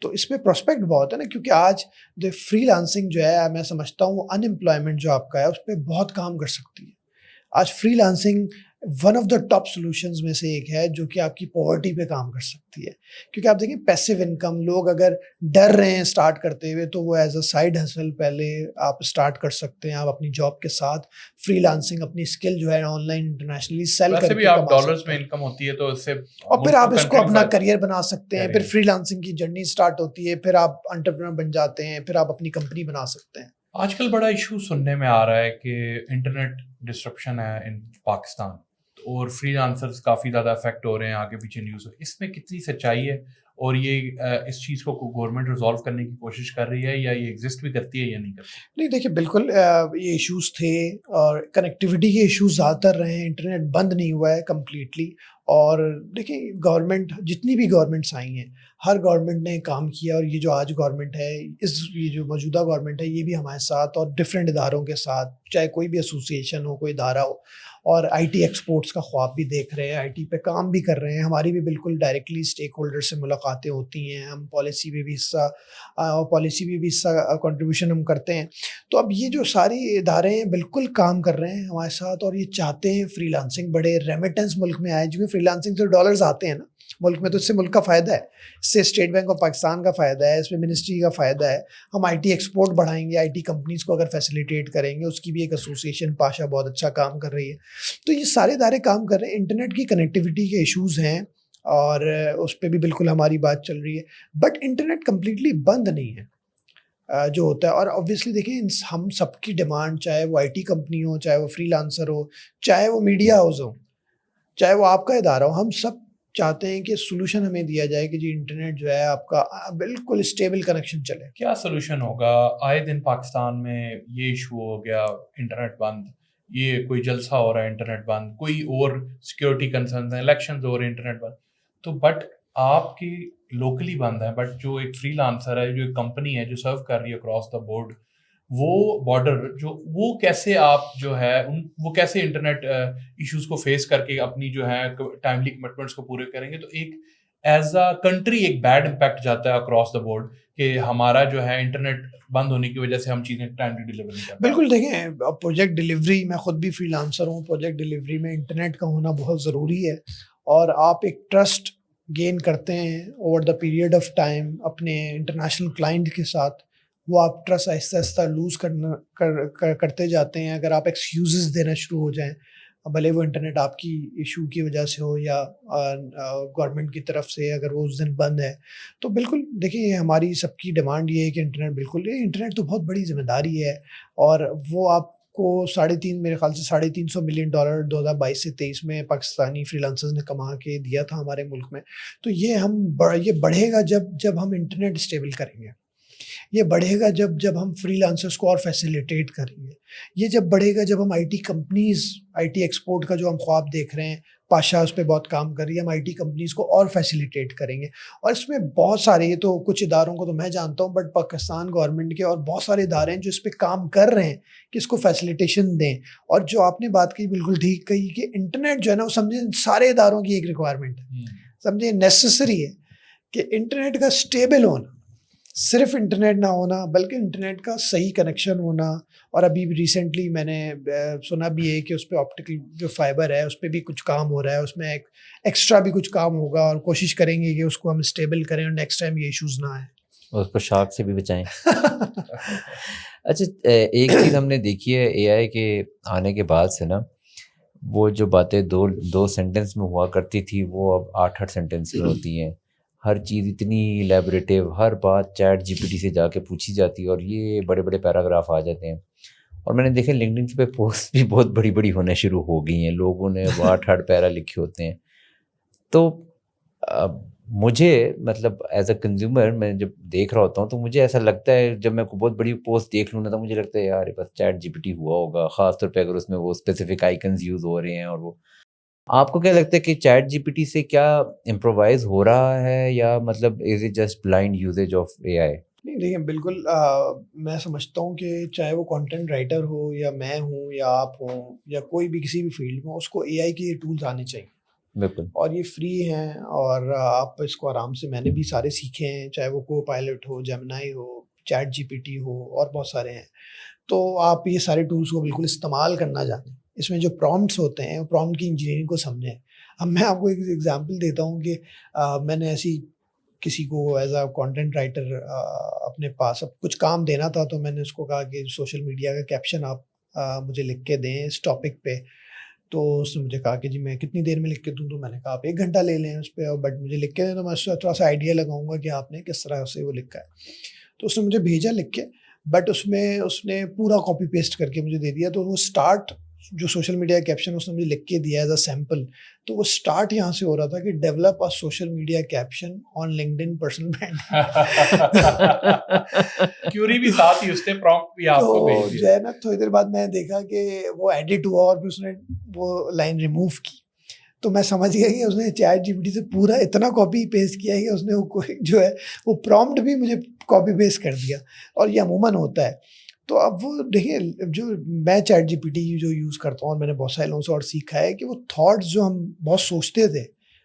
تو اس میں پروسپیکٹ بہت ہے نا, کیونکہ آج جو فری لانسنگ جو ہے میں سمجھتا ہوں وہ ان امپلائمنٹ جو آپ کا ہے اس پہ بہت کام کر سکتی ہے. آج free lancing one of the top solutions میں سے ایک ہے جو کہ آپ کی پاورٹی پہ کام کر سکتی ہے. کیونکہ آپ دیکھیں پیسیو انکم, لوگ اگر ڈر رہے ہیں اسٹارٹ کرتے ہوئے تو وہ ایز اے سائڈ ہسل پہلے آپ اسٹارٹ کر سکتے ہیں. آپ اپنی جاب کے ساتھ فری لانسنگ اپنی اسکل جو ہے آن لائن انٹرنیشنلی سیل کر کے آپ ڈالرز میں انکم ہوتی ہے تو اس سے, اور پھر آپ اس کو اپنا کریئر بنا سکتے ہیں. پھر فری لانسنگ کی جرنی اسٹارٹ ہوتی ہے, پھر آپ انٹرپرینور بن جاتے ہیں, پھر آپ اپنی کمپنی بنا سکتے ہیں. آج کل بڑا ایشو سننے میں آ رہا ہے کہ انٹرنیٹ ڈسرپشن ہے ان پاکستان, اور فری لانسرز کافی زیادہ افیکٹ ہو رہے ہیں, آگے پیچھے نیوز. اس میں کتنی سچائی ہے, اور یہ اس چیز کو گورنمنٹ ریزالو کرنے کی کوشش کر رہی ہے, یا یہ ایگزسٹ بھی کرتی ہے یا نہیں کرتی؟ نہیں دیکھیے بالکل یہ ایشوز تھے, اور کنیکٹیوٹی کے ایشوز زیادہ تر رہے ہیں. انٹرنیٹ بند نہیں ہوا ہے کمپلیٹلی. اور دیکھیں گورنمنٹ, جتنی بھی گورنمنٹس آئی ہیں, ہر گورنمنٹ نے کام کیا, اور یہ جو آج گورنمنٹ ہے, یہ جو موجودہ گورنمنٹ ہے, یہ بھی ہمارے ساتھ اور ڈفرینٹ اداروں کے ساتھ, چاہے کوئی بھی ایسوسیشن ہو, کوئی ادارہ ہو, اور آئی ٹی ایکسپورٹس کا خواب بھی دیکھ رہے ہیں, آئی ٹی پہ کام بھی کر رہے ہیں. ہماری بھی بالکل ڈائریکٹلی اسٹیک ہولڈر سے ملاقاتیں ہوتی ہیں, ہم پالیسی میں بھی حصہ کنٹریبیوشن ہم کرتے ہیں. تو اب یہ جو ساری ادارے ہیں بالکل کام کر رہے ہیں ہمارے ساتھ, اور یہ چاہتے ہیں فری لانسنگ بڑھے, ریمیٹنس ملک میں آئے. جو فری لانسنگ سے ڈالرز آتے ہیں نا ملک میں, تو اس سے ملک کا فائدہ ہے, اس سے اسٹیٹ بینک آف پاکستان کا فائدہ ہے, اس میں منسٹری کا فائدہ ہے. ہم آئی ٹی ایکسپورٹ بڑھائیں گے, آئی ٹی کمپنیز کو اگر فیسیلیٹیٹ کریں گے, اس کی بھی ایک ایسوسیشن پاشا بہت اچھا کام کر رہی ہے. تو یہ سارے ادارے کام کر رہے ہیں. انٹرنیٹ کی کنیکٹیوٹی کے ایشوز ہیں, اور اس پہ بھی بالکل ہماری بات چل رہی ہے. بٹ انٹرنیٹ کمپلیٹلی بند نہیں ہے جو ہوتا ہے. اور آبویسلی دیکھیں ہم سب کی ڈیمانڈ, چاہے وہ IT کمپنی ہو, چاہے وہ فری لانسر ہو, چاہے وہ میڈیا ہاؤس ہو, چاہے وہ آپ کا ادارہ ہو, ہم سب چاہتے ہیں کہ سولوشن ہمیں دیا جائے کہ جی انٹرنیٹ جو ہے آپ کا بالکل اسٹیبل کنیکشن چلے. کیا سولوشن ہوگا؟ آئے دن پاکستان میں یہ ایشو ہو گیا انٹرنیٹ بند, یہ کوئی جلسہ ہو رہا ہے انٹرنیٹ بند, کوئی اور سیکورٹی کنسرنز ہیں, الیکشنز ہو رہے ہیں انٹرنیٹ بند. تو بٹ آپ کی لوکلی بند ہے, بٹ جو ایک فری لانسر ہے, جو ایک کمپنی ہے جو سرو کر رہی ہے اکراس دا بورڈ, وہ بارڈر جو وہ کیسے آپ جو ہے وہ کیسے انٹرنیٹ ایشوز کو فیس کر کے اپنی جو ہے ٹائملی کمٹمنٹس کو پورے کریں گے؟ تو ایک ایز اے کنٹری ایک بیڈ امپیکٹ جاتا ہے اکراس دا بورڈ کہ ہمارا جو ہے انٹرنیٹ بند ہونے کی وجہ سے ہم چیزیں ٹائملی ڈیلیور نہیں کر پاتے. بالکل دیکھیں پروجیکٹ ڈلیوری, میں خود بھی فری لانسر ہوں, پروجیکٹ ڈلیوری میں انٹرنیٹ کا ہونا بہت ضروری ہے. اور آپ ایک ٹرسٹ گین کرتے ہیں over the period of time اپنے انٹرنیشنل کلائنٹ کے ساتھ, وہ آپ ٹرسٹ آہستہ آہستہ لوز کرتے جاتے ہیں. اگر آپ ایکسکیوزز دینا شروع ہو جائیں, بھلے وہ انٹرنیٹ آپ کی ایشو کی وجہ سے ہو یا گورنمنٹ کی طرف سے, اگر وہ اس دن بند ہے, تو بالکل دیکھیں ہماری سب کی ڈیمانڈ یہ ہے کہ انٹرنیٹ بالکل, انٹرنیٹ تو بہت بڑی ذمہ داری ہے. اور وہ آپ کو میرے خیال سے $350 ملین 2022 سے 23 میں پاکستانی فری لانسرز نے کما کے دیا تھا ہمارے ملک میں. تو یہ بڑھے گا جب ہم انٹرنیٹ اسٹیبل کریں گے, یہ بڑھے گا جب ہم فری لانسرز کو اور فیسیلیٹیٹ کریں گے, یہ جب بڑھے گا جب ہم IT کمپنیز, IT ایکسپورٹ کا جو ہم خواب دیکھ رہے ہیں, پاشا اس پہ بہت کام کر رہی ہے, ہم IT کمپنیز کو اور فیسیلیٹیٹ کریں گے. اور اس میں بہت سارے, یہ تو کچھ اداروں کو تو میں جانتا ہوں, بٹ پاکستان گورنمنٹ کے اور بہت سارے ادارے ہیں جو اس پہ کام کر رہے ہیں کہ اس کو فیسیلیٹیشن دیں. اور جو آپ نے بات کی بالکل ٹھیک کہی کہ انٹرنیٹ جو ہے نا, وہ سمجھیں سارے اداروں کی ایک ریکوائرمنٹ ہے, سمجھیں نیسسری ہے کہ انٹرنیٹ کا اسٹیبل ہونا, صرف انٹرنیٹ نہ ہونا بلکہ انٹرنیٹ کا صحیح کنیکشن ہونا. اور ابھی ریسنٹلی میں نے سنا بھی ہے کہ اس پہ آپٹیکل جو فائبر ہے اس پہ بھی کچھ کام ہو رہا ہے, اس میں ایک ایکسٹرا بھی کچھ کام ہوگا, اور کوشش کریں گے کہ اس کو ہم اسٹیبل کریں اور نیکسٹ ٹائم یہ ایشوز نہ آئیں, اس کو شاک سے بھی بچائیں. اچھا, ایک چیز ہم نے دیکھی ہے AI کے آنے کے بعد سے نا, وہ جو باتیں دو سینٹینس میں ہوا کرتی تھی وہ اب 8 سینٹینس میں ہوتی ہیں. ہر چیز اتنی لیبریٹیو, ہر بات چیٹ GPT سے جا کے پوچھی جاتی ہے, اور یہ بڑے بڑے پیراگراف آ جاتے ہیں. اور میں نے دیکھا LinkedIn پہ پوسٹ بھی بہت بڑی بڑی ہونے شروع ہو گئی ہیں, لوگوں نے 8 پیرا لکھے ہوتے ہیں. تو مجھے مطلب ایز اے کنزیومر میں جب دیکھ رہا ہوتا ہوں تو مجھے ایسا لگتا ہے, جب میں کوئی بہت بڑی پوسٹ دیکھ لوں نا, تو مجھے لگتا ہے یار بس چیٹ GPT ہوا ہوگا, خاص طور پہ اگر اس میں وہ اسپیسیفک آئیکنز یوز ہو رہے ہیں. اور وہ آپ کو کیا لگتا ہے کہ چیٹ GPT سے کیا امپرووائز ہو رہا ہے, یا مطلب is it just blind usage of AI؟ نہیں دیکھیں بالکل میں سمجھتا ہوں کہ چاہے وہ کانٹینٹ رائٹر ہو یا میں ہوں یا آپ ہوں یا کوئی بھی کسی بھی فیلڈ میں, اس کو AI کے یہ ٹولز آنے چاہیے. بالکل. اور یہ فری ہیں, اور آپ اس کو آرام سے, میں نے بھی سارے سیکھے ہیں, چاہے وہ کو پائلٹ ہو, جیمنائی ہو, چیٹ GPT ہو, اور بہت سارے ہیں. تو آپ یہ سارے ٹولز کو بالکل استعمال کرنا جانیں. اس میں جو پرومپٹس ہوتے ہیں, پرومپٹ کی انجینئرنگ کو سمجھیں. اب میں آپ کو ایک ایگزامپل دیتا ہوں کہ میں نے ایسی کسی کو ایز اے کانٹینٹ رائٹر اپنے پاس اب کچھ کام دینا تھا, تو میں نے اس کو کہا کہ سوشل میڈیا کا کیپشن آپ مجھے لکھ کے دیں اس ٹاپک پہ. تو اس نے مجھے کہا کہ جی میں کتنی دیر میں لکھ کے دوں؟ تو میں نے کہا آپ 1 گھنٹہ لے لیں اس پہ, بٹ مجھے لکھ کے دیں تو میں اس سے تھوڑا سا آئیڈیا لگاؤں گا کہ آپ نے کس طرح سے وہ لکھا ہے. تو اس نے مجھے بھیجا لکھ کے, بٹ اس میں اس نے پورا کاپی پیسٹ کر کے مجھے دے دیا. تو وہ اسٹارٹ جو سوشل میڈیا کیپشن اس نے مجھے لکھ کے دیا ایز اے سیمپل, تو وہ اسٹارٹ یہاں سے ہو رہا تھا کہ develop a social media caption on LinkedIn personal brand. Query بھی ساتھ ہی اس نے پرومپٹ بھی آپ کو بھیج دیا. جو ہے نا, تھوڑی دیر بعد میں نے دیکھا کہ وہ ایڈٹ ہوا اور پھر اس نے وہ لائن ریموو کی. تو میں سمجھ گیا کہ اس نے چیٹ GPT سے پورا اتنا کاپی پیسٹ کیا ہے کہ اس نے جو ہے وہ پرومپٹ بھی مجھے کاپی پیسٹ کر دیا, اور یہ عموماً ہوتا ہے. تو اب وہ دیکھیں, جو میں چیٹ GPT جو یوز کرتا ہوں, اور میں نے بہت سارے لوگوں سے اور سیکھا ہے کہ وہ تھاٹس جو ہم بہت سوچتے تھے,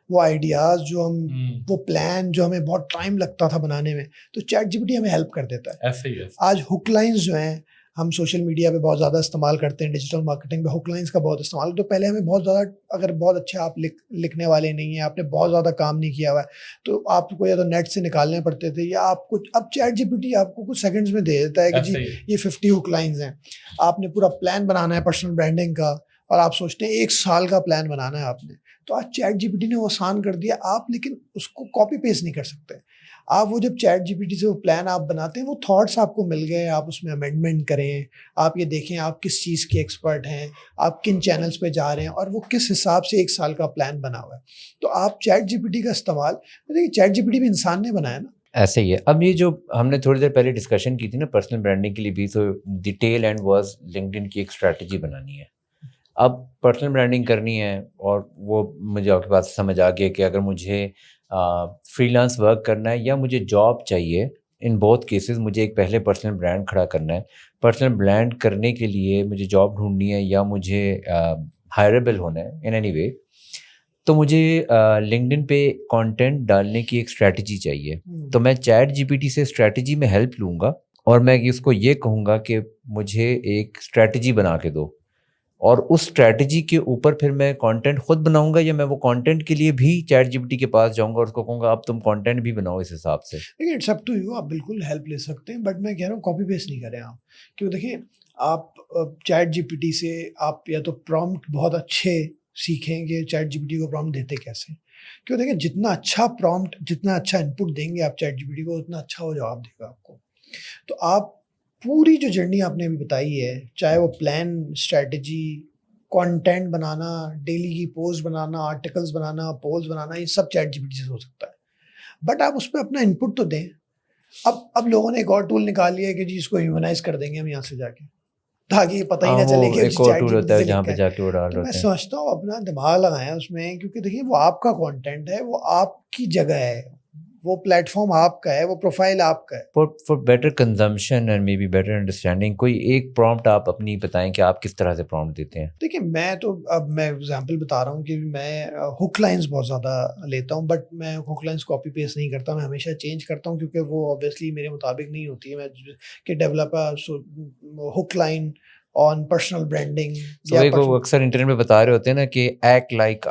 وہ آئیڈیاز جو ہم, وہ پلان جو ہمیں بہت ٹائم لگتا تھا بنانے میں, تو چیٹ GPT ہمیں ہیلپ کر دیتا ہے. ایسے ہی آج ہک لائنز جو ہیں, ہم سوشل میڈیا پہ بہت زیادہ استعمال کرتے ہیں, ڈیجیٹل مارکیٹنگ پہ ہک لائنز کا بہت استعمال. تو پہلے ہمیں بہت زیادہ, اگر بہت اچھے آپ لکھنے والے نہیں ہیں, آپ نے بہت زیادہ کام نہیں کیا ہوا ہے, تو آپ کو یا تو نیٹ سے نکالنے پڑتے تھے, یا آپ کو اب چیٹ GPT آپ کو کچھ سیکنڈز میں دے دیتا ہے کہ جی یہ 50 ہک لائنز ہیں, آپ نے پورا پلان بنانا ہے پرسنل برانڈنگ کا, اور آپ سوچتے ہیں 1 سال کا پلان بنانا ہے آپ نے, تو آج چیٹ جی پی ٹی نے وہ آسان کر دیا آپ, لیکن اس کو کاپی پیسٹ نہیں کر سکتے آپ. وہ جب چیٹ جی پی ٹی سے وہ پلان آپ بناتے ہیں, وہ تھاٹس آپ کو مل گئے, آپ اس میں امینڈمنٹ کریں, آپ یہ دیکھیں آپ کس چیز کے ایکسپرٹ ہیں, آپ کن چینلز پہ جا رہے ہیں, اور وہ کس حساب سے 1 سال کا پلان بنا ہوا ہے. تو آپ چیٹ جی پی ٹی کا استعمال, دیکھیے چیٹ جی پی ٹی بھی انسان نے بنایا نا. ایسے ہی ہے. اب یہ جو ہم نے تھوڑی دیر پہلے ڈسکشن کی تھی نا پرسنل برانڈنگ کے لیے بھی, تو دی ٹیل اینڈ واز لنکڈ کی ایک اسٹریٹجی بنانی ہے. اب پرسنل برانڈنگ کرنی ہے, اور وہ مجھے آپ کے پاس سمجھ آ گیا کہ اگر مجھے فری لانس ورک کرنا ہے یا مجھے جاب چاہیے, ان بوتھ کیسز مجھے ایک پہلے پرسنل برانڈ کھڑا کرنا ہے. پرسنل برانڈ کرنے کے لیے مجھے جاب ڈھونڈنی ہے یا مجھے ہائربل ہونا ہے ان اینی وے, تو مجھے لنکڈن پہ کانٹینٹ ڈالنے کی ایک اسٹریٹجی چاہیے. تو میں چیٹ جی پی ٹی سے اسٹریٹجی میں ہیلپ لوں گا, اور میں اس کو یہ کہوں گا کہ مجھے ایک اسٹریٹجی بنا کے دو, اور اس اسٹریٹجی کے اوپر پھر میں کانٹینٹ خود بناؤں گا, یا میں وہ کانٹینٹ کے لیے بھی چیٹ جی پی ٹی کے پاس جاؤں گا اور اس کو کہوں گا اب تم کانٹینٹ بھی بناؤ اس حساب سے. دیکھیے اٹس اپ ٹو یو, آپ بالکل ہیلپ لے سکتے ہیں, بٹ میں کہہ رہا ہوں کاپی پیسٹ نہیں کریں آپ. کیوں دیکھیں آپ چیٹ جی پی ٹی سے آپ یا تو پرومپٹ بہت اچھے سیکھیں گے چیٹ جی پی ٹی کو پرومپٹ دیتے کیسے. کیوں دیکھیں جتنا اچھا پرومپٹ, جتنا اچھا ان پٹ دیں گے آپ چیٹ جی پی ٹی کو, اتنا اچھا وہ جواب دے گا آپ کو. تو آپ پوری جو جرنی آپ نے ابھی بتائی ہے, چاہے وہ پلان, اسٹریٹجی, کانٹینٹ بنانا, ڈیلی کی پوسٹ بنانا, آرٹیکلس بنانا, پولز بنانا, یہ سب چیٹ جی پی ٹی سے ہو سکتا ہے. بٹ آپ اس پہ اپنا ان پٹ تو دیں. اب لوگوں نے ایک اور ٹول نکال لیا ہے کہ جی اس کو ہیومنائز کر دیں گے ہم یہاں سے جا کے, تاکہ یہ پتہ ہی نہ چلے کہ ایک اور ٹول ہوتا ہے جہاں پہ جا کے وہ ڈال تو میں ہوتے ہیں. سمجھتا ہوں اپنا دماغ لگائیں اس میں, کیونکہ دیکھیے وہ آپ کا کانٹینٹ ہے, وہ آپ کی جگہ ہے, وہ پلیٹ فارم آپ کا ہے, وہ پروفائل آپ کا ہے. For better consumption and maybe better understanding, کوئی ایک پرومپٹ آپ اپنی بتائیں کہ آپ کس طرح سے پرومپٹ دیتے ہیں. دیکھیے میں تو اب میں ایگزامپل بتا رہا ہوں کہ میں ہک لائنس بہت زیادہ لیتا ہوں, بٹ میں ہک لائنس کاپی پیسٹ نہیں کرتا, میں ہمیشہ چینج کرتا ہوں, کیونکہ وہ اوبیسلی میرے مطابق نہیں ہوتی ہے. میں کہ develop hook line on personal branding, وہ اکثر انٹرنیٹ میں بتا رہے ہوتے ہیں نا کہ act like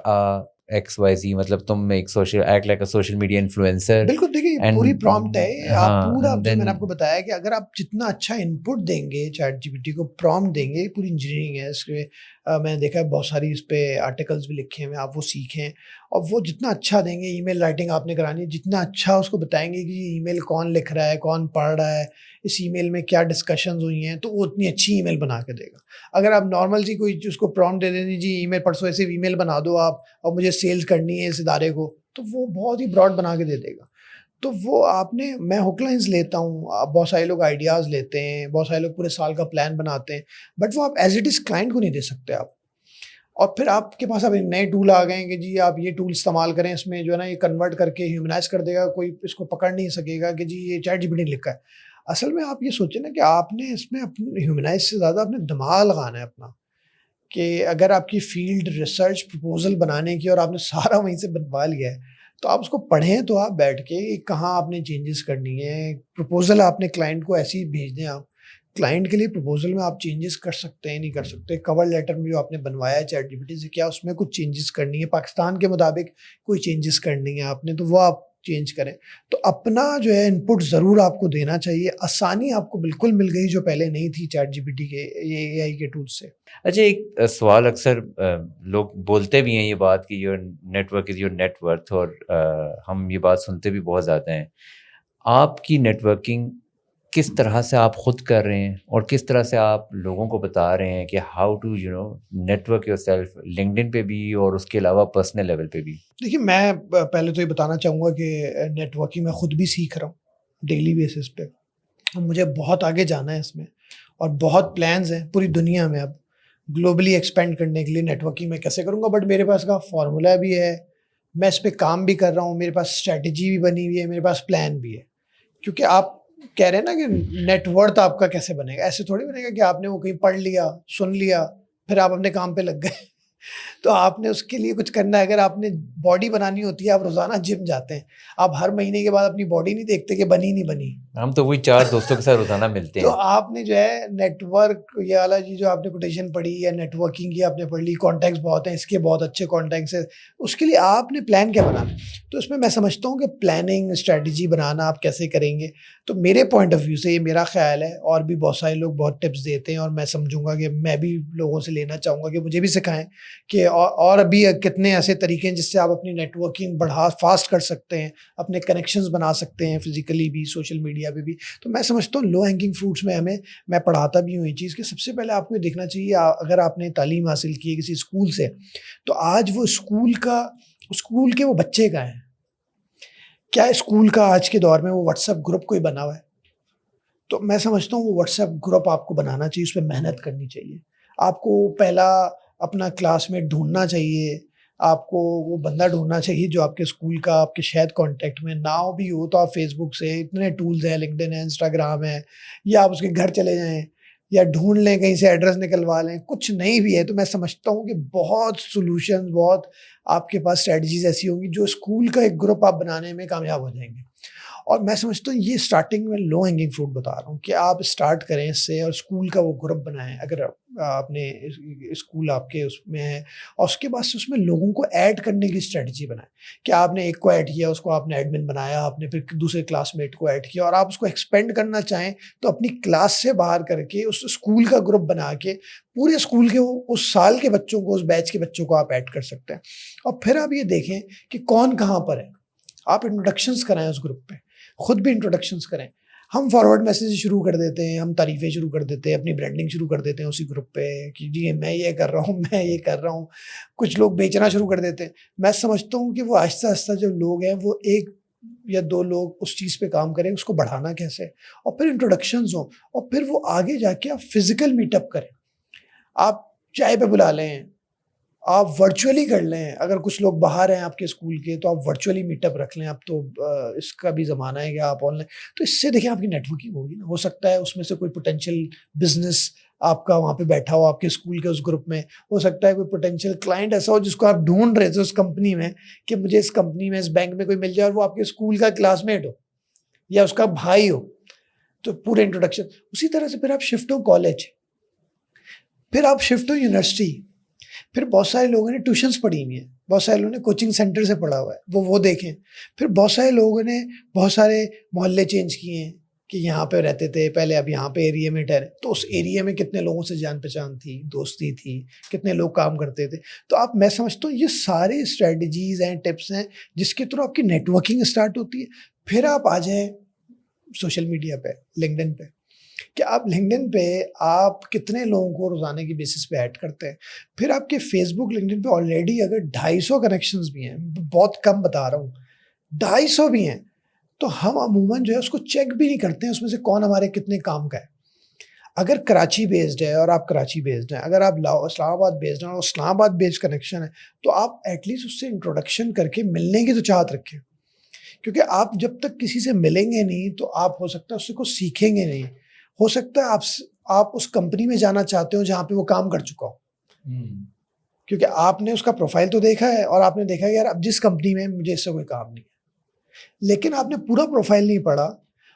X Y Z, مطلب تم ایک social act like a social media influencer. بالکل دیکھیے پوری پرومپٹ ہے, آپ پورا جو میں نے آپ کو then بتایا کہ اگر آپ جتنا اچھا ان پٹ دیں گے چیٹ جی پی ٹی کو, پرومپٹ دیں گے, پوری انجینئرنگ ہے اس کے. میں نے دیکھا ہے بہت ساری اس پہ آرٹیکلس بھی لکھے ہیں, آپ وہ سیکھیں, اور وہ جتنا اچھا دیں گے, ای میل رائٹنگ آپ نے کرانی ہے, جتنا اچھا اس کو بتائیں گے کہ ای میل کون لکھ رہا ہے, کون پڑھ رہا ہے, اس ای میل میں کیا ڈسکشنز ہوئی ہیں, تو وہ اتنی اچھی ای میل بنا کے دے گا. اگر آپ نارمل سی کوئی اس کو پرومپٹ دے دیں جی ای میل پرسوں ایسے ای میل بنا دو آپ, اور مجھے سیلز کرنی ہے اس ادارے کو, تو وہ بہت ہی براڈ بنا کے دے دے گا. تو وہ آپ نے, میں ہک لائنز لیتا ہوں, بہت سارے لوگ آئیڈیاز لیتے ہیں, بہت سارے لوگ پورے سال کا پلان بناتے ہیں, بٹ وہ آپ ایز اٹ از کلائنٹ کو نہیں دے سکتے آپ. اور پھر آپ کے پاس اب نئے ٹول آ گئے ہیں کہ جی آپ یہ ٹول استعمال کریں, اس میں جو ہے نا یہ کنورٹ کر کے ہیومنائز کر دے گا, کوئی اس کو پکڑ نہیں سکے گا کہ جی یہ چیٹ جی پی ٹی نے لکھا ہے. اصل میں آپ یہ سوچیں نا کہ آپ نے اس میں اپنے ہیومنائز سے زیادہ اپنے دماغ لگانا ہے اپنا, کہ اگر آپ کی فیلڈ ریسرچ پروپوزل بنانے کی اور آپ نے سارا وہیں سے بنوا لیا ہے, تو آپ اس کو پڑھیں, تو آپ بیٹھ کے کہاں آپ نے چینجز کرنی ہے. پروپوزل آپ نے کلائنٹ کو ایسی بھیج دیں, آپ کلائنٹ کے لیے پروپوزل میں آپ چینجز کر سکتے ہیں, نہیں کر سکتے. کور لیٹر میں جو آپ نے بنوایا ہے چیٹ جی پی ٹی سے, کیا اس میں کچھ چینجز کرنی ہے, پاکستان کے مطابق کوئی چینجز کرنی ہے آپ نے, تو وہ آپ چینج کریں. تو اپنا جو ہے ان پٹ ضرور آپ کو دینا چاہیے. آسانی آپ کو بالکل مل گئی جو پہلے نہیں تھی چیٹ جی پی ٹی کے یہ اے آئی کے ٹول سے. اچھا ایک سوال اکثر لوگ بولتے بھی ہیں یہ بات کہ your network is your net worth, اور ہم یہ بات سنتے بھی بہت زیادہ ہیں. آپ کی نیٹ ورکنگ کس طرح سے آپ خود کر رہے ہیں, اور کس طرح سے آپ لوگوں کو بتا رہے ہیں کہ how to network yourself, LinkedIn پہ بھی اور اس کے علاوہ پرسنل لیول پہ بھی؟ دیکھیے میں پہلے تو یہ بتانا چاہوں گا کہ نیٹ ورکنگ میں خود بھی سیکھ رہا ہوں ڈیلی بیسس پہ. مجھے بہت آگے جانا ہے اس میں, اور بہت پلانز ہیں پوری دنیا میں اب گلوبلی ایکسپینڈ کرنے کے لیے. نیٹ ورکنگ میں کیسے کروں گا, بٹ میرے پاس کا فارمولا بھی ہے, میں اس پہ کام بھی کر رہا ہوں, میرے پاس اسٹریٹجی بھی بنی ہوئی ہے, میرے پاس پلان بھی ہے. کیونکہ آپ کہہ رہے ہیں نا کہ نیٹ ورتھ آپ کا کیسے بنے گا, ایسے تھوڑی بنے گا کہ آپ نے وہ کہیں پڑھ لیا, سن لیا, پھر آپ اپنے کام پہ لگ گئے. تو آپ نے اس کے لیے کچھ کرنا ہے. اگر آپ نے باڈی بنانی ہوتی ہے آپ روزانہ جم جاتے ہیں, آپ ہر مہینے کے بعد اپنی باڈی نہیں دیکھتے کہ بنی نہیں بنی. ہم تو وہی 4 دوستوں کے ساتھ روزانہ ملتے تو ہیں. آپ نے جو ہے نیٹ ورک یہ والا جی جو آپ نے کوٹیشن پڑھی یا نیٹ ورکنگ کی آپ نے پڑھ لی, کانٹیکٹس بہت ہیں, اس کے بہت اچھے کانٹیکٹس ہیں, اس کے لیے آپ نے پلان کیا بنانا. تو اس میں سمجھتا ہوں کہ پلاننگ اسٹریٹجی بنانا آپ کیسے کریں گے. تو میرے پوائنٹ آف ویو سے یہ میرا خیال ہے, اور بھی بہت سارے لوگ بہت ٹپس دیتے ہیں, اور میں سمجھوں گا کہ میں بھی لوگوں سے لینا چاہوں گا کہ مجھے بھی سکھائیں کہ اور ابھی کتنے ایسے طریقے ہیں جس سے آپ اپنی نیٹ ورکنگ بڑھا فاسٹ کر سکتے ہیں, اپنے کنیکشنز بنا سکتے ہیں فزیکلی بھی سوشل میڈیا پہ بھی. تو میں سمجھتا ہوں لو ہینگنگ فروٹس میں میں پڑھاتا بھی ہوں یہ چیز کہ سب سے پہلے آپ کو دیکھنا چاہیے اگر آپ نے تعلیم حاصل کی ہے کسی اسکول سے, تو آج وہ اسکول کے وہ بچے کا ہیں کیا اسکول کا آج کے دور میں وہ واٹس ایپ گروپ کوئی بنا ہوا ہے. تو میں سمجھتا ہوں وہ واٹس ایپ گروپ آپ کو بنانا چاہیے, اس پہ محنت کرنی چاہیے. آپ کو پہلا اپنا کلاس میٹ ڈھونڈنا چاہیے, آپ کو وہ بندہ ڈھونڈنا چاہیے جو آپ کے اسکول کا آپ کے شاید کانٹیکٹ میں نہ ہو بھی ہو, تو آپ فیس بک سے اتنے ٹولز ہیں, لنکڈن ہے, انسٹاگرام ہے, یا آپ اس کے گھر چلے جائیں یا ڈھونڈ لیں کہیں سے ایڈریس نکلوا لیں. کچھ نہیں بھی ہے تو میں سمجھتا ہوں کہ بہت سولوشن, بہت آپ کے پاس اسٹریٹجیز ایسی ہوں گی جو اسکول کا ایک گروپ آپ بنانے میں کامیاب ہو جائیں گے. اور میں سمجھتا ہوں یہ اسٹارٹنگ میں لو ہینگنگ فروٹ بتا رہا ہوں کہ آپ اسٹارٹ کریں اس سے, اور اسکول کا وہ گروپ بنائیں اگر آپ نے اسکول آپ کے اس میں ہے, اور اس کے بعد سے اس میں لوگوں کو ایڈ کرنے کی اسٹریٹجی بنائیں کہ آپ نے ایک کو ایڈ کیا, اس کو آپ نے ایڈمن بنایا, آپ نے پھر دوسرے کلاس میٹ کو ایڈ کیا, اور آپ اس کو ایکسپینڈ کرنا چاہیں تو اپنی کلاس سے باہر کر کے اس اسکول کا گروپ بنا کے پورے اسکول کے اس سال کے بچوں کو, اس بیچ کے بچوں کو آپ ایڈ کر سکتے ہیں. اور پھر آپ یہ دیکھیں کہ کون کہاں پر ہے, آپ انٹروڈکشنز کرائیں اس گروپ پہ, خود بھی انٹروڈکشنز کریں. ہم فارورڈ میسیج شروع کر دیتے ہیں, ہم تعریفیں شروع کر دیتے ہیں, اپنی برانڈنگ شروع کر دیتے ہیں اسی گروپ پہ کہ جی میں یہ کر رہا ہوں, میں یہ کر رہا ہوں. کچھ لوگ بیچنا شروع کر دیتے ہیں. میں سمجھتا ہوں کہ وہ آہستہ آہستہ جو لوگ ہیں وہ 1 یا 2 لوگ اس چیز پہ کام کریں, اس کو بڑھانا کیسے, اور پھر انٹروڈکشنز ہوں, اور پھر وہ آگے جا کے آپ فزیکل میٹ اپ کریں. آپ چائے پہ بلا لیں, آپ ورچولی کر لیں. اگر کچھ لوگ باہر ہیں آپ کے اسکول کے تو آپ ورچولی میٹ اپ رکھ لیں. اب تو اس کا بھی زمانہ ہے کہ آپ آن لائن, تو اس سے دیکھیں آپ کی نیٹ ورکنگ ہوگی نا. ہو سکتا ہے اس میں سے کوئی پوٹینشیل بزنس آپ کا وہاں پہ بیٹھا ہو آپ کے اسکول کے اس گروپ میں, ہو سکتا ہے کوئی پوٹینشیل کلائنٹ ایسا ہو جس کو آپ ڈھونڈ رہے تھے اس کمپنی میں کہ مجھے اس کمپنی میں اس بینک میں کوئی مل جائے, اور وہ آپ کے اسکول کا کلاس میٹ ہو یا اس کا بھائی ہو. تو پورے انٹروڈکشن اسی طرح سے. پھر آپ شفٹ ہو کالج, پھر آپ شفٹ ہو یونیورسٹی, پھر بہت سارے لوگوں نے ٹیوشنس پڑھی ہوئی ہیں, بہت سارے لوگوں نے کوچنگ سینٹر سے پڑھا ہوا ہے, وہ دیکھیں. پھر بہت سارے لوگوں نے بہت سارے محلے چینج کیے ہیں کہ یہاں پہ رہتے تھے پہلے, اب یہاں پہ ایریا میں ٹھہرے, تو اس ایریا میں کتنے لوگوں سے جان پہچان تھی, دوستی تھی, کتنے لوگ کام کرتے تھے. تو آپ, میں سمجھتا ہوں یہ سارے اسٹریٹجیز ہیں, ٹپس ہیں جس کے تھرو آپ کی نیٹ ورکنگ اسٹارٹ ہوتی ہے. پھر آپ آ جائیں سوشل میڈیا پہ, لنکڈن پہ, کہ آپ لنکڈن پہ آپ کتنے لوگوں کو روزانہ کی بیسس پہ ایڈ کرتے ہیں. پھر آپ کے فیس بک لنکڈن پہ آلریڈی اگر 250 کنیکشنز بھی ہیں, بہت کم بتا رہا ہوں, 250 بھی ہیں, تو ہم عموماً جو ہے اس کو چیک بھی نہیں کرتے ہیں اس میں سے کون ہمارے کتنے کام کا ہے. اگر کراچی بیسڈ ہے اور آپ کراچی بیسڈ ہیں, اگر آپ اسلام آباد بیسڈ ہیں اور اسلام آباد بیسڈ کنیکشن ہے, تو آپ ایٹ لیسٹ اس سے انٹروڈکشن کر کے ملنے کی تو چاہت رکھیں. کیونکہ آپ جب تک کسی سے ملیں گے نہیں تو آپ ہو سکتا ہے اس سے کچھ سیکھیں گے نہیں. ہو سکتا ہے آپ اس کمپنی میں جانا چاہتے ہو جہاں پہ وہ کام کر چکا ہو, کیونکہ آپ نے اس کا پروفائل تو دیکھا ہے اور آپ نے دیکھا ہے یار اب جس کمپنی میں مجھے اس سے کوئی کام نہیں ہے, لیکن آپ نے پورا پروفائل نہیں پڑھا,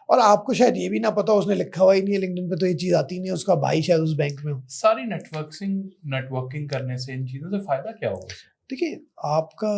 اور آپ کو شاید یہ بھی نہ پتا اس نے لکھا ہوا ہی نہیں ہے لنکڈن پہ, تو یہ چیز آتی نہیں ہے, اس کا بھائی شاید اس بینک میں ہو. ساری نیٹ ورکنگ کرنے سے ان چیزوں سے فائدہ کیا ہوگا؟ دیکھیے آپ کا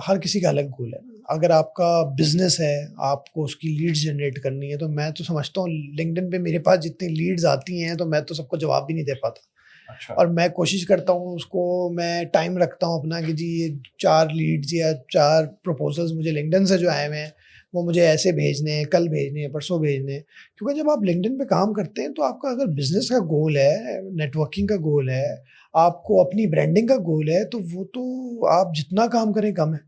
ہر کسی کا الگ گول ہے. اگر آپ کا بزنس ہے, آپ کو اس کی لیڈز جنریٹ کرنی ہے, تو میں تو سمجھتا ہوں لنکڈن پہ میرے پاس جتنی لیڈز آتی ہیں تو میں تو سب کو جواب بھی نہیں دے پاتا. اچھا. اور میں کوشش کرتا ہوں اس کو, میں ٹائم رکھتا ہوں اپنا کہ جی یہ 4 لیڈز یا 4 پروپوزلز مجھے لنکڈن سے جو آئے ہوئے ہیں وہ مجھے ایسے بھیجنے ہیں, کل بھیجنے ہیں, پرسوں بھیجنے ہیں. کیونکہ جب آپ لنکڈن پہ کام کرتے ہیں تو آپ کا اگر بزنس کا گول ہے, نیٹ ورکنگ کا گول ہے, آپ کو اپنی برانڈنگ کا گول ہے, تو وہ تو آپ جتنا کام کریں کم ہے.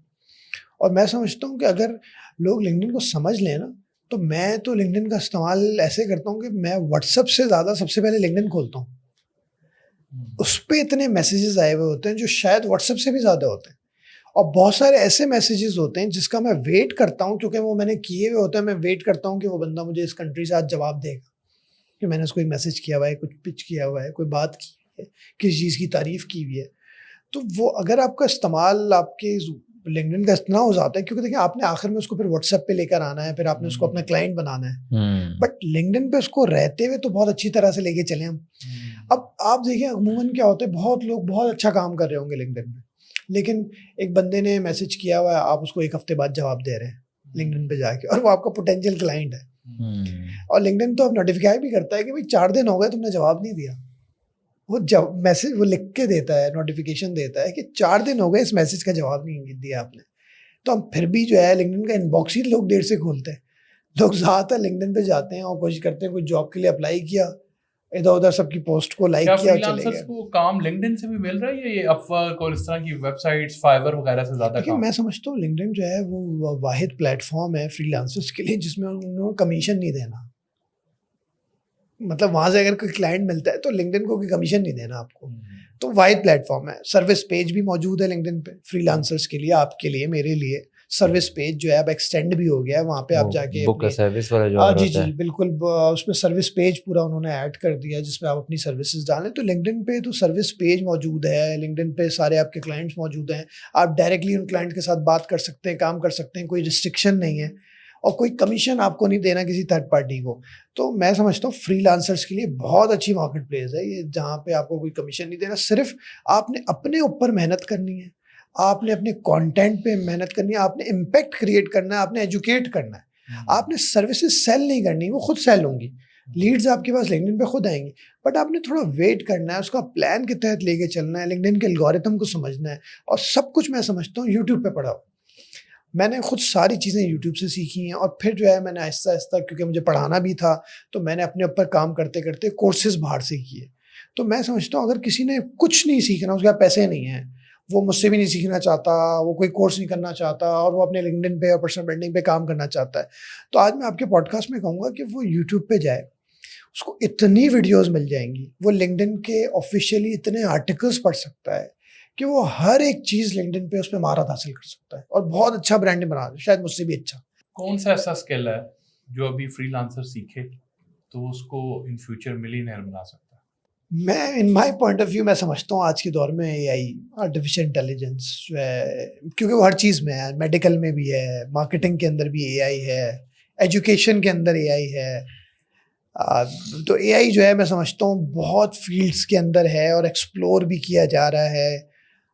اور میں سمجھتا ہوں کہ اگر لوگ لنکڈن کو سمجھ لیں نا, تو میں تو لنکڈن کا استعمال ایسے کرتا ہوں کہ میں واٹس ایپ سے زیادہ سب سے پہلے لنکڈن کھولتا ہوں. اس پہ اتنے میسیجز آئے ہوئے ہوتے ہیں جو شاید واٹس ایپ سے بھی زیادہ ہوتے ہیں, اور بہت سارے ایسے میسیجز ہوتے ہیں جس کا میں ویٹ کرتا ہوں, کیونکہ وہ میں نے کیے ہوئے ہوتے ہیں, میں ویٹ کرتا ہوں کہ وہ بندہ مجھے اس کنٹری سے آج جواب دے گا کہ میں نے اس کو ایک میسیج کیا ہوا ہے, کچھ پچ کیا ہوا ہے, کوئی بات کی ہے, کس چیز کی تعریف کی ہوئی ہے. تو وہ اگر آپ کا استعمال آپ کے لنکڈن کا اتنا ہو جاتا ہے، کیونکہ دیکھیں آپ نے آخر میں اس کو پھر واٹس ایپ پہ لے کر آنا ہے، پھر آپ نے اس کو اپنا کلائنٹ بنانا ہے، بٹ لنکڈن پہ اس کو رہتے ہوئے تو بہت اچھی طرح سے لے کے چلیں ہم. اب آپ دیکھیں عموماً کیا ہوتا ہے، بہت لوگ بہت اچھا کام کر رہے ہوں گے لنکڈن پہ، لیکن ایک بندے نے میسج کیا ہوا ہے، آپ اس کو ایک ہفتے بعد جواب دے رہے ہیں لنکڈن پہ جا کے، اور وہ آپ کا پوٹینشیل کلائنٹ ہے. اور لنکڈن تو اب نوٹیفائی بھی کرتا ہے کہ بھائی 4 دن ہو گئے تم نے جواب نہیں دیا. وہ میسج وہ لکھ کے دیتا ہے، نوٹیفیکیشن دیتا ہے کہ 4 دن ہو گئے اس میسج کا جواب نہیں دیا آپ نے. تو ہم پھر بھی جو ہے لنکڈن کا ان باکس ہی لوگ دیر سے کھولتے ہیں. لوگ زیادہ تر لنکڈن پہ جاتے ہیں اور کوشش کرتے ہیں کوئی جاب کے لیے اپلائی کیا، ادھر ادھر سب کی پوسٹ کو لائک کیا اور چلے گئے. کو کام لنکڈن سے بھی مل رہا ہے یا یہ اپ ورک اور اس طرح کی ویب سائٹس فائبر وغیرہ سے زیادہ کام؟ میں سمجھتا ہوں لنکڈن جو ہے وہ واحد پلیٹ فارم ہے فری لانسرس کے لیے جس میں انہوں نے کمیشن نہیں دینا. مطلب وہاں سے اگر کوئی کلائنٹ ملتا ہے تو لنکڈن کو کوئی کمیشن نہیں دینا آپ کو. تو واحد پلیٹ فارم ہے. سروس پیج بھی موجود ہے لنکڈن پہ فری لانسرس کے لیے، آپ کے لیے، میرے لیے. سروس پیج جو ہے اب ایکسٹینڈ بھی ہو گیا ہے، وہاں پہ آپ جا کے بک سروس والا جو جی جی بالکل اس میں سروس پیج پورا انہوں نے ایڈ کر دیا جس میں آپ اپنی سروسز ڈالیں. تو لنکڈن پہ تو سروس پیج موجود ہے، لنکڈن پہ سارے آپ کے کلائنٹس موجود ہیں، آپ ڈائریکٹلی ان کلائنٹ کے ساتھ بات کر سکتے ہیں، کام کر سکتے ہیں، کوئی ریسٹرکشن نہیں ہے اور کوئی کمیشن آپ کو نہیں دینا کسی تھرڈ پارٹی کو. تو میں سمجھتا ہوں فری لانسرس کے لیے بہت اچھی مارکیٹ پلیس ہے یہ، جہاں پہ آپ کو کوئی کمیشن نہیں دینا، صرف آپ نے اپنے اوپر محنت کرنی ہے، آپ نے اپنے کانٹینٹ پہ محنت کرنی ہے، آپ نے امپیکٹ کریٹ کرنا ہے، آپ نے ایجوکیٹ کرنا ہے. آپ نے سروسز سیل نہیں کرنی، وہ خود سیل ہوں گی، لیڈز آپ کے پاس لنکڈن پہ خود آئیں گی، بٹ آپ نے تھوڑا ویٹ کرنا ہے، اس کا پلان کے تحت لے کے چلنا ہے، لنکڈن کے الگورتھم کو سمجھنا ہے. اور سب کچھ میں سمجھتا ہوں یوٹیوب پہ پڑھا ہو. میں نے خود ساری چیزیں یوٹیوب سے سیکھی ہیں، اور پھر جو ہے میں نے آہستہ آہستہ، کیونکہ مجھے پڑھانا بھی تھا تو میں نے اپنے اوپر کام کرتے کرتے کورسز باہر سے کیے. تو میں سمجھتا ہوں اگر کسی نے کچھ نہیں سیکھنا، اس کے پاس پیسے نہیں ہیں، وہ مجھ سے بھی نہیں سیکھنا چاہتا، وہ کوئی کورس نہیں کرنا چاہتا، اور وہ اپنے لنکڈن پہ اور پرسنل برانڈنگ پہ کام کرنا چاہتا ہے، تو آج میں آپ کے پوڈ کاسٹ میں کہوں گا کہ وہ یوٹیوب پہ جائے. اس کو اتنی ویڈیوز مل جائیں گی، وہ لنکڈن کے آفیشیلی اتنے آرٹیکلس پڑھ سکتا ہے کہ وہ ہر ایک چیز لنکڈن پہ اس پہ مہارت حاصل کر سکتا ہے اور بہت اچھا برانڈ بنا دے، شاید مجھ سے بھی اچھا. کون سا ایسا اسکل ہے جو ابھی فری لانسر سیکھے تو اس کو ان فیوچر ملینئر بنا سکتا ہے؟ میں ان مائی پوائنٹ آف ویو میں سمجھتا ہوں آج کے دور میں اے آئی، آرٹیفیشیل انٹیلیجنس جو ہے، کیونکہ وہ ہر چیز میں ہے، میڈیکل میں بھی ہے، مارکیٹنگ کے اندر بھی اے آئی ہے، ایجوکیشن کے اندر اے آئی ہے. تو اے آئی جو ہے میں سمجھتا ہوں بہت فیلڈس کے اندر ہے اور ایکسپلور بھی کیا جا رہا ہے.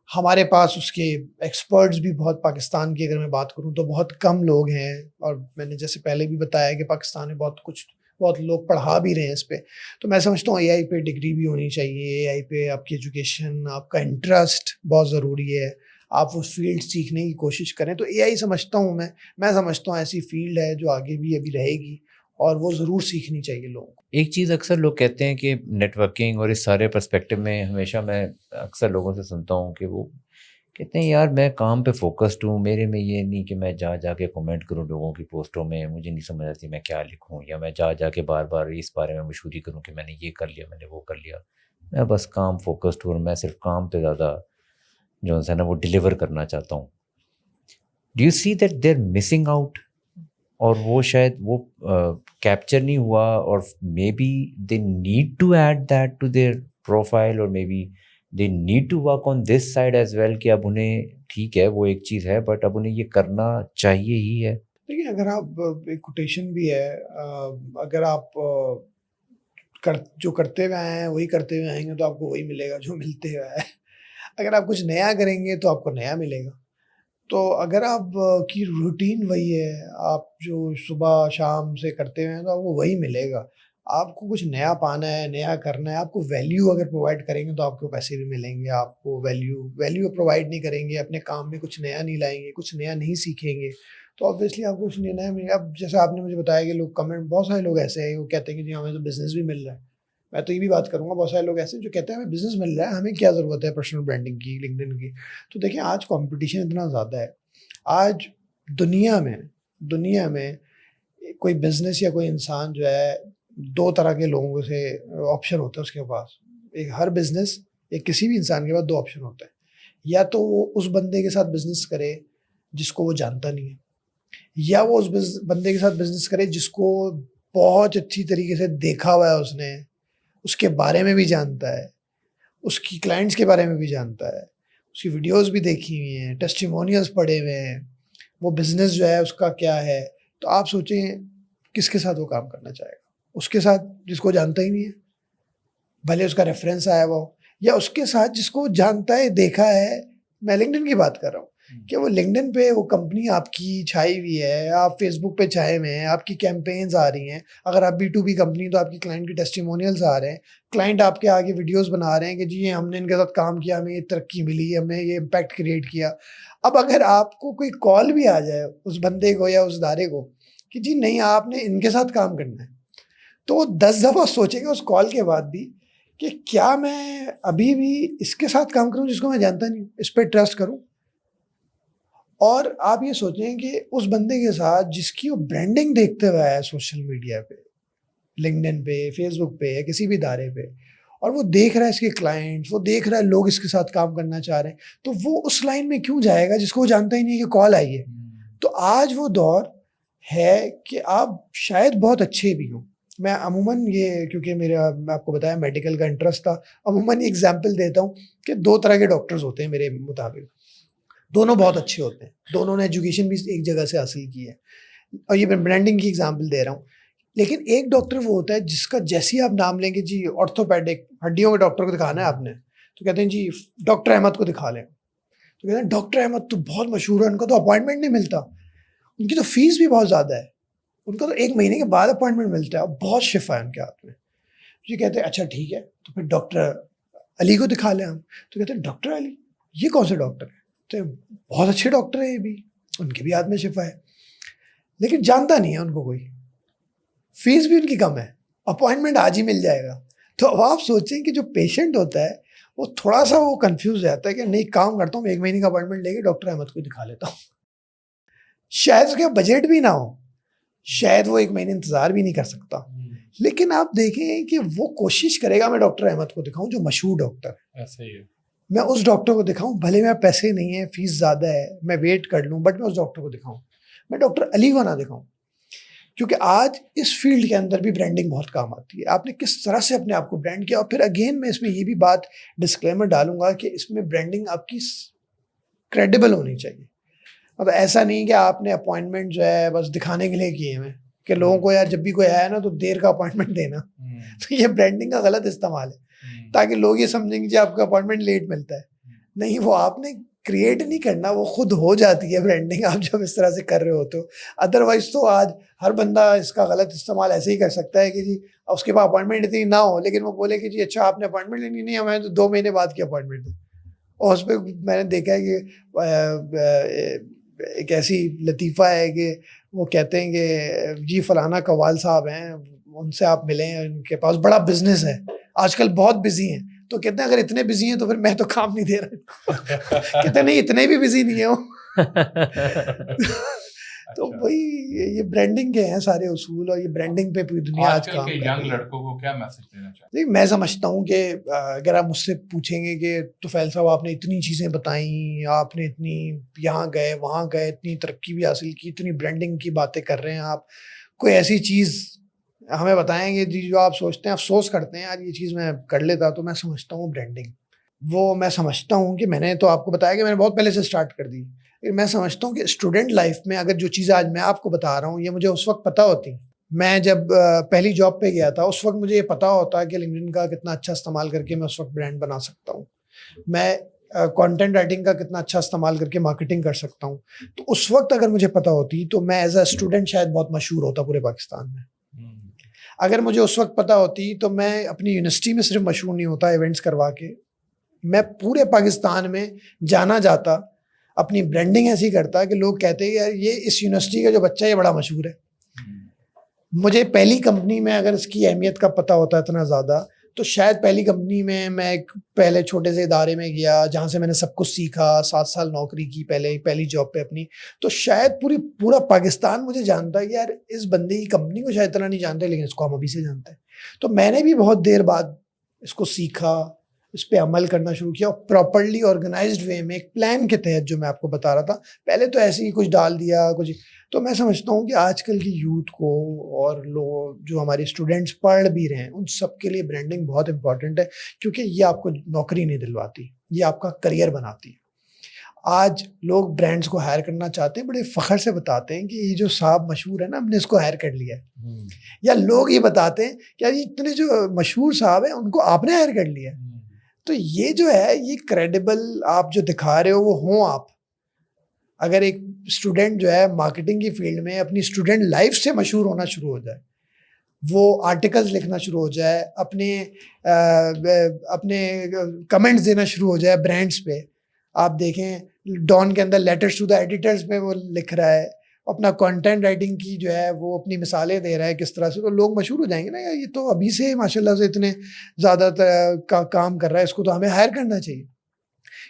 ہمارے پاس اس کے ایکسپرٹس بھی بہت، پاکستان کی اگر میں بات کروں تو بہت کم لوگ ہیں، اور میں نے جیسے پہلے بھی بتایا کہ پاکستان میں بہت لوگ پڑھا بھی رہے ہیں اس پہ. تو میں سمجھتا ہوں اے آئی پہ ڈگری بھی ہونی چاہیے، اے آئی پہ آپ کی ایجوکیشن، آپ کا انٹرسٹ بہت ضروری ہے، آپ وہ فیلڈ سیکھنے کی کوشش کریں. تو اے آئی سمجھتا ہوں میں سمجھتا ہوں ایسی فیلڈ ہے جو آگے بھی ابھی رہے گی اور وہ ضرور سیکھنی چاہیے لوگوں کو. ایک چیز اکثر لوگ کہتے ہیں کہ نیٹ ورکنگ اور اس سارے پرسپیکٹو میں ہمیشہ میں اکثر لوگوں سے سنتا ہوں کہ وہ کہتے ہیں یار میں کام پہ فوکسڈ ہوں، میرے میں یہ نہیں کہ میں جا کے کمنٹ کروں لوگوں کی پوسٹوں میں، مجھے نہیں سمجھ آتی میں کیا لکھوں، یا میں جا کے بار بار اس بارے میں مشہوری کروں کہ میں نے یہ کر لیا، میں نے وہ کر لیا. میں بس کام فوکسڈ ہوں، میں صرف کام پہ زیادہ جو ہے نا وہ ڈیلیور کرنا چاہتا ہوں. Do you see that they are missing out, اور وہ شاید وہ کیپچر نہیں ہوا، اور maybe they need to add that to their profile, اور maybe they need to work on this side as well, کہ اب انہیں ٹھیک ہے وہ ایک چیز ہے بٹ اب انہیں یہ کرنا چاہیے ہی ہے. دیکھیں اگر آپ ایک کوٹیشن بھی ہے، اگر آپ جو کرتے ہوئے آئے ہیں وہی کرتے ہوئے آئیں گے تو آپ کو وہی ملے گا جو ملتے ہوئے آئے. اگر آپ کچھ نیا کریں گے تو آپ کو نیا ملے گا. تو اگر آپ کی روٹین وہی ہے، آپ جو صبح شام سے کرتے ہوئے ہیں تو آپ کو وہی ملے گا. آپ کو کچھ نیا پانا ہے، نیا کرنا ہے، آپ کو ویلیو اگر پرووائڈ کریں گے تو آپ کو پیسے بھی ملیں گے. آپ کو ویلیو پرووائڈ نہیں کریں گے، اپنے کام میں کچھ نیا نہیں لائیں گے، کچھ نیا نہیں سیکھیں گے تو آبویسلی آپ کو کچھ نیا ملے گا. اب جیسے آپ نے مجھے بتایا کہ لوگ کمنٹ، بہت سارے لوگ ایسے ہیں وہ کہتے ہیں کہ جی ہمیں تو بزنس بھی مل رہا ہے. میں تو یہ بھی بات کروں گا، بہت سارے لوگ ایسے ہیں جو کہتے ہیں ہمیں بزنس مل رہا ہے، ہمیں کیا ضرورت ہے پرسنل برانڈنگ کی، لنکڈن کی. تو دیکھیں آج کمپٹیشن اتنا زیادہ ہے. آج دنیا میں کوئی بزنس یا کوئی انسان جو ہے، 2 طرح کے لوگوں سے آپشن ہوتا ہے اس کے پاس. ہر بزنس یا کسی بھی انسان کے پاس 2 آپشن ہوتا ہے. یا تو وہ اس بندے کے ساتھ بزنس کرے جس کو وہ جانتا نہیں ہے، یا وہ اس بندے کے ساتھ بزنس کرے جس کو بہت اچھی طریقے سے دیکھا ہوا ہے، اس نے اس کے بارے میں بھی جانتا ہے، اس کی کلائنٹس کے بارے میں بھی جانتا ہے، اس کی ویڈیوز بھی دیکھی ہوئی ہیں, ٹیسٹیمونیلز پڑھے ہوئے ہیں, وہ بزنس جو ہے اس کا کیا ہے. تو آپ سوچیں کس کے ساتھ وہ کام کرنا چاہے گا؟ اس کے ساتھ جس کو جانتا ہی نہیں ہے, بھلے اس کا ریفرنس آیا ہوا ہو, یا اس کے ساتھ جس کو جانتا ہے, دیکھا ہے. میں لنکڈن کی بات کر رہا ہوں کہ وہ لنکڈن پہ وہ کمپنی آپ کی چھائی ہوئی ہے, آپ فیس بک پہ چھائے ہوئے ہیں, آپ کی کیمپینز آ رہی ہیں. اگر آپ B2B کمپنی تو آپ کی کلائنٹ کی ٹیسٹیمونیلز آ رہے ہیں, کلائنٹ آپ کے آگے ویڈیوز بنا رہے ہیں کہ جی یہ ہم نے ان کے ساتھ کام کیا, ہمیں یہ ترقی ملی, ہمیں یہ امپیکٹ کریٹ کیا. اب اگر آپ کو کوئی کال بھی آ جائے اس بندے کو یا اس ادارے کو کہ جی نہیں آپ نے ان کے ساتھ کام کرنا ہے, تو وہ 10 دفعہ سوچے گا اس کال کے بعد بھی کہ کیا میں ابھی بھی اس کے ساتھ کام کروں جس کو میں جانتا نہیں, اس پہ ٹرسٹ کروں. اور آپ یہ سوچیں کہ اس بندے کے ساتھ جس کی وہ برانڈنگ دیکھتے ہوئے ہے سوشل میڈیا پہ, لنکڈن پہ, فیس بک پہ, یا کسی بھی ادارے پہ, اور وہ دیکھ رہا ہے اس کے کلائنٹس, وہ دیکھ رہا ہے لوگ اس کے ساتھ کام کرنا چاہ رہے ہیں, تو وہ اس لائن میں کیوں جائے گا جس کو وہ جانتا ہی نہیں ہے کہ کال آئی ہے. تو آج وہ دور ہے کہ آپ شاید بہت اچھے بھی ہوں. میں عموماً یہ کیونکہ میرا میں آپ کو بتایا میڈیکل کا انٹرسٹ تھا, عموماً یہ اگزامپل دیتا ہوں کہ 2 طرح کے ڈاکٹرز ہوتے ہیں میرے مطابق. دونوں بہت اچھے ہوتے ہیں, دونوں نے ایجوکیشن بھی ایک جگہ سے حاصل کی ہے, اور یہ میں برانڈنگ کی اگزامپل دے رہا ہوں. لیکن ایک ڈاکٹر وہ ہوتا ہے جس کا جیسے ہی آپ نام لیں گے جی آرتھوپیڈک ہڈیوں کے ڈاکٹر کو دکھانا ہے آپ نے, تو کہتے ہیں جی ڈاکٹر احمد کو دکھا لیں. تو کہتے ہیں ڈاکٹر احمد تو بہت مشہور ہے, ان کا تو اپوائنٹمنٹ نہیں ملتا, ان کی تو فیس بھی بہت زیادہ ہے, ان کا تو 1 مہینے کے بعد اپوائنٹمنٹ ملتا ہے, اور بہت شفا ہے ان کے ہاتھ میں. یہ کہتے ہیں اچھا ٹھیک ہے تو پھر ڈاکٹر علی کو دکھا لیں ہم. تو کہتے ہیں ڈاکٹر علی یہ کون سے ڈاکٹر ہے؟ تو بہت اچھے ڈاکٹر ہیں یہ بھی, ان کے بھی ہاتھ میں شفا ہے, لیکن جانتا نہیں ہے ان کو کوئی, فیس بھی ان کی کم ہے, اپوائنٹمنٹ آج ہی مل جائے گا. تو اب آپ سوچیں کہ جو پیشنٹ ہوتا ہے وہ تھوڑا سا وہ کنفیوز رہتا ہے کہ نہیں کام کرتا ہوں 1 مہینے کا اپوائنٹمنٹ لے کے ڈاکٹر احمد کو دکھا لیتا ہوں. شاید اس کے بجٹ بھی نہ ہو, شاید وہ 1 مہینے انتظار بھی نہیں کر سکتا, لیکن آپ دیکھیں کہ وہ کوشش کرے گا میں ڈاکٹر احمد کو دکھاؤں جو مشہور ڈاکٹر ہے, ایسا ہی ہے. میں اس ڈاکٹر کو دکھاؤں, بھلے میرے پیسے نہیں ہیں, فیس زیادہ ہے, میں ویٹ کر لوں, بٹ میں اس ڈاکٹر کو دکھاؤں, میں ڈاکٹر علی کو نہ دکھاؤں. کیونکہ آج اس فیلڈ کے اندر بھی برانڈنگ بہت کام آتی ہے. آپ نے کس طرح سے اپنے آپ کو برانڈ کیا. اور پھر اگین میں اس میں یہ بھی بات ڈسکلیمر ڈالوں گا کہ اس میں برانڈنگ آپ کی کریڈیبل ہونی چاہیے. مطلب ایسا نہیں کہ آپ نے اپوائنٹمنٹ جو ہے بس دکھانے کے لیے کیے ہیں کہ لوگوں کو یار جب بھی کوئی آیا نا تو دیر کا اپوائنٹمنٹ دینا. تو یہ برانڈنگ کا غلط استعمال ہے تاکہ لوگ یہ سمجھیں کہ جی آپ کا اپوائنٹمنٹ لیٹ ملتا ہے. نہیں, وہ آپ نے کریٹ نہیں کرنا, وہ خود ہو جاتی ہے برانڈنگ آپ جب اس طرح سے کر رہے ہوتے ہو. ادروائز تو آج ہر بندہ اس کا غلط استعمال ایسے ہی کر سکتا ہے کہ جی اس کے پاس اپوائنٹمنٹ اتنی نہ ہو, لیکن وہ بولے کہ جی اچھا آپ نے اپوائنٹمنٹ لینی نہیں, ہمیں تو 2 مہینے بعد کی اپوائنٹمنٹ ہے. اور اس پہ میں نے دیکھا ہے کہ ایک ایسی لطیفہ ہے کہ وہ کہتے ہیں کہ جی فلانا قوال صاحب ہیں, ان سے آپ ملیں, ان کے پاس بڑا بزنس ہے, آج کل بہت بزی ہیں. تو کہتے ہیں اگر اتنے بزی ہیں تو پھر میں تو کام نہیں دے رہا. کہتے نہیں اتنے بھی بزی نہیں ہیں وہ. تو وہی یہ برانڈنگ کے ہیں سارے اصول, اور یہ برانڈنگ پہ پوری دنیا آج کام کر رہی ہے. ینگ لڑکوں کو کیا میسج دینا چاہتے ہیں؟ میں سمجھتا ہوں کہ اگر آپ مجھ سے پوچھیں گے کہ طفیل صاحب آپ نے اتنی چیزیں بتائیں, آپ نے اتنی یہاں گئے وہاں گئے, اتنی ترقی بھی حاصل کی, اتنی برانڈنگ کی باتیں کر رہے ہیں آپ, کوئی ایسی چیز ہمیں بتائیں گے جی جو آپ سوچتے ہیں, افسوس کرتے ہیں یار یہ چیز میں کر لیتا. تو میں سمجھتا ہوں برانڈنگ وہ میں سمجھتا ہوں کہ میں نے تو آپ کو بتایا کہ میں نے بہت پہلے سے اسٹارٹ کر دی. میں سمجھتا ہوں کہ اسٹوڈنٹ لائف میں اگر جو چیزیں آج میں آپ کو بتا رہا ہوں یہ مجھے اس وقت پتہ ہوتی. میں جب پہلی جاب پہ گیا تھا اس وقت مجھے یہ پتہ ہوتا کہ لنکڈن کا کتنا اچھا استعمال کر کے میں اس وقت برانڈ بنا سکتا ہوں, میں کانٹینٹ رائٹنگ کا کتنا اچھا استعمال کر کے مارکیٹنگ کر سکتا ہوں. تو اس وقت اگر مجھے پتہ ہوتی تو میں ایز اے اسٹوڈنٹ شاید بہت مشہور ہوتا پورے پاکستان میں. اگر مجھے اس وقت پتہ ہوتی تو میں اپنی یونیورسٹی میں صرف مشہور نہیں ہوتا ایونٹس کروا کے, میں پورے پاکستان میں جانا جاتا, اپنی برانڈنگ ایسی کرتا کہ لوگ کہتے ہیں یار یہ اس یونیورسٹی کا جو بچہ ہے یہ بڑا مشہور ہے. مجھے پہلی کمپنی میں اگر اس کی اہمیت کا پتہ ہوتا اتنا زیادہ تو شاید پہلی کمپنی میں ایک پہلے چھوٹے سے ادارے میں گیا جہاں سے میں نے سب کچھ سیکھا, 7 سال نوکری کی پہلی جاب پہ اپنی, تو شاید پورا پاکستان مجھے جانتا ہے کہ یار اس بندے کی کمپنی کو شاید اتنا نہیں جانتے لیکن اس کو ہم ابھی سے جانتے ہیں. تو میں نے بھی بہت دیر بعد اس کو سیکھا, اس پہ عمل کرنا شروع کیا, اور پراپرلی آرگنائزڈ وے میں ایک پلان کے تحت جو میں آپ کو بتا رہا تھا, پہلے تو ایسے ہی کچھ ڈال دیا کچھ. تو میں سمجھتا ہوں کہ آج کل کی یوتھ کو اور لوگ جو ہمارے اسٹوڈنٹس پڑھ بھی رہے ہیں ان سب کے لیے برانڈنگ بہت امپورٹنٹ ہے, کیونکہ یہ آپ کو نوکری نہیں دلواتی, یہ آپ کا کریئر بناتی ہے. آج لوگ برانڈس کو ہائر کرنا چاہتے ہیں، بڑے فخر سے بتاتے ہیں کہ یہ جو صاحب مشہور ہے نا، ہم نے اس کو ہائر کر لیا ہے. یا لوگ یہ بتاتے ہیں کہ یہ اتنے جو مشہور صاحب ہیں ان کو آپ نے ہائر کر لیا ہے. تو یہ جو ہے یہ کریڈیبل آپ جو دکھا رہے ہو وہ ہوں آپ. اگر ایک اسٹوڈنٹ جو ہے مارکیٹنگ کی فیلڈ میں اپنی اسٹوڈنٹ لائف سے مشہور ہونا شروع ہو جائے، وہ آرٹیکلز لکھنا شروع ہو جائے، اپنے کمنٹس دینا شروع ہو جائے برانڈس پہ. آپ دیکھیں ڈان کے اندر لیٹرز ٹو دا ایڈیٹرز پہ وہ لکھ رہا ہے، اپنا کنٹینٹ رائٹنگ کی جو ہے وہ اپنی مثالیں دے رہا ہے کس طرح سے، تو لوگ مشہور ہو جائیں گے نا. یہ تو ابھی سے ماشاء اللہ سے اتنے زیادہ کام کر رہا ہے، اس کو تو ہمیں ہائر کرنا چاہیے.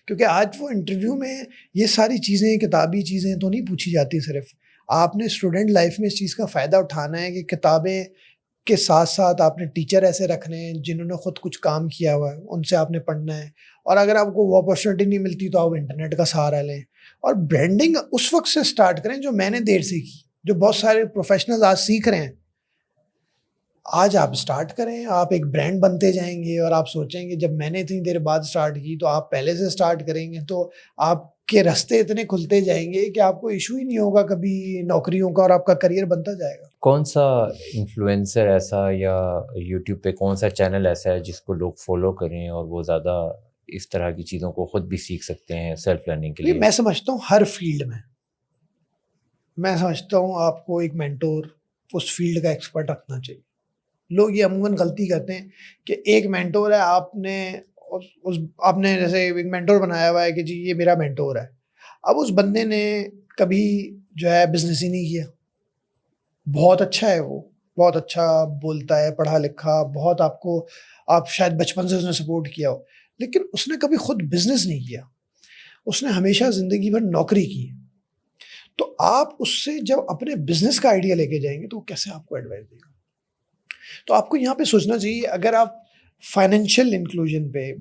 کیونکہ آج وہ انٹرویو میں یہ ساری چیزیں کتابی چیزیں تو نہیں پوچھی جاتی. صرف آپ نے اسٹوڈنٹ لائف میں اس چیز کا فائدہ اٹھانا ہے کہ کتابیں کے ساتھ ساتھ آپ نے ٹیچر ایسے رکھنے ہیں جنہوں نے خود کچھ کام کیا ہوا ہے، ان سے آپ نے پڑھنا ہے. اور اگر آپ کو وہ اپرچونیٹی نہیں ملتی تو آپ انٹرنیٹ کا سہارا لیں. اور برانڈنگ اس وقت سے سٹارٹ کریں جو میں نے دیر سے کی، جو بہت سارے پروفیشنل آج سیکھ رہے ہیں. آج آپ سٹارٹ کریں، آپ ایک برانڈ بنتے جائیں گے اور آپ سوچیں گے جب میں نے اتنی دیر بعد سٹارٹ کی تو آپ پہلے سے سٹارٹ کریں گے تو آپ کے راستے اتنے کھلتے جائیں گے کہ آپ کو ایشو ہی نہیں ہوگا کبھی نوکریوں کا، اور آپ کا کریئر بنتا جائے گا. کون سا انفلوئنسر ایسا یا یوٹیوب پہ کون سا چینل ایسا ہے جس کو لوگ فالو کریں اور وہ زیادہ اس طرح کی چیزوں کو خود بھی سیکھ سکتے ہیں سیلف لرننگ کے لیے؟ میں سمجھتا ہوں ہر فیلڈ میں سمجھتا ہوں آپ کو ایک مینٹور اس فیلڈ کا ایکسپرٹ رکھنا چاہیے. لوگ یہ عموماً غلطی کرتے ہیں کہ ایک مینٹور ہے، آپ نے جیسے ایک مینٹور بنایا ہوا ہے کہ جی یہ میرا مینٹور ہے. اب اس بندے نے کبھی جو ہے بزنس ہی نہیں کیا، بہت اچھا ہے، وہ بہت اچھا بولتا ہے، پڑھا لکھا بہت، آپ شاید بچپن سے اس نے سپورٹ کیا ہو، لیکن اس نے کبھی خود بزنس نہیں کیا. اس نے ہمیشہ زندگی بھر نوکری کی. تو آپ اس سے جب اپنے بزنس کا آئیڈیا لے کے جائیں گے تو وہ کیسے آپ کو ایڈوائس دے گا؟ تو آپ کو یہاں پہ سوچنا چاہیے. اگر آپ فائنینشیل انکلوژن پہ،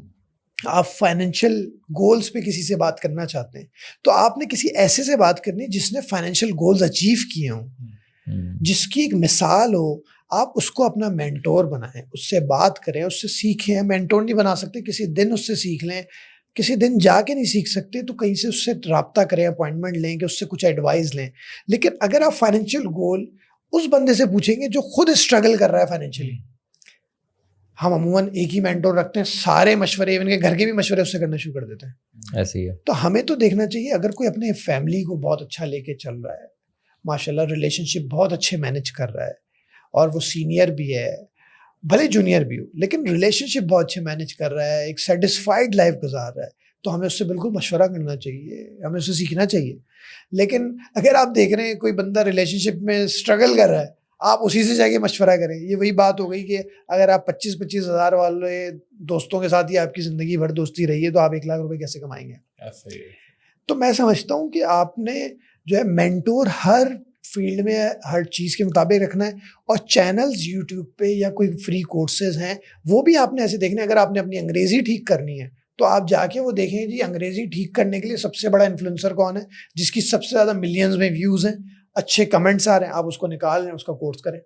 آپ فائنینشیل گولز پہ کسی سے بات کرنا چاہتے ہیں تو آپ نے کسی ایسے سے بات کرنی ہے جس نے فائنینشیل گولز اچیو کیے ہوں، جس کی ایک مثال ہو. آپ اس کو اپنا مینٹور بنائیں، اس سے بات کریں، اس سے سیکھیں. مینٹور نہیں بنا سکتے، کسی دن اس سے سیکھ لیں. کسی دن جا کے نہیں سیکھ سکتے تو کہیں سے اس سے رابطہ کریں، اپوائنٹمنٹ لیں کہ اس سے کچھ ایڈوائز لیں. لیکن اگر آپ فائنینشیل گول اس بندے سے پوچھیں گے جو خود اسٹرگل کر رہا ہے فائنینشیلی. ہم عموماً ایک ہی مینٹور رکھتے ہیں، سارے مشورے، ایون کے گھر کے بھی مشورے اس سے کرنا شروع کر دیتے ہیں. ایسے ہی ہے. تو ہمیں تو دیکھنا چاہیے اگر کوئی اپنے فیملی کو بہت اچھا لے کے چل رہا ہے، ماشاء اللہ ریلیشن شپ بہت اچھے مینیج کر رہا ہے، اور وہ سینئر بھی ہے بھلے جونیئر بھی ہو، لیکن ریلیشن شپ بہت اچھے مینیج کر رہا ہے، ایک سیٹسفائڈ لائف گزار رہا ہے، تو ہمیں اس سے بالکل مشورہ کرنا چاہیے، ہمیں اس سے سیکھنا چاہیے. لیکن اگر آپ دیکھ رہے ہیں کوئی بندہ ریلیشن شپ میں اسٹرگل کر رہا ہے، آپ اسی سے جا کے مشورہ کریں. یہ وہی بات ہو گئی کہ اگر آپ 25,000 والے دوستوں کے ساتھ ہی آپ کی زندگی بھر دوستی رہی ہے تو آپ 1,00,000 روپے کیسے کمائیں گے؟ تو میں سمجھتا ہوں کہ آپ نے جو ہے مینٹور ہر فیلڈ میں ہر چیز کے مطابق رکھنا ہے. اور چینلز یوٹیوب پہ یا کوئی فری کورسز ہیں وہ بھی آپ نے ایسے دیکھنے. اگر آپ نے اپنی انگریزی ٹھیک کرنی ہے تو آپ جا کے وہ دیکھیں جی انگریزی ٹھیک کرنے کے لیے سب سے بڑا انفلوئنسر کون ہے جس کی سب سے زیادہ ملینز میں ویوز ہیں، اچھے کمنٹس آ رہے ہیں، آپ اس کو نکال لیں، اس کا کورس کریں.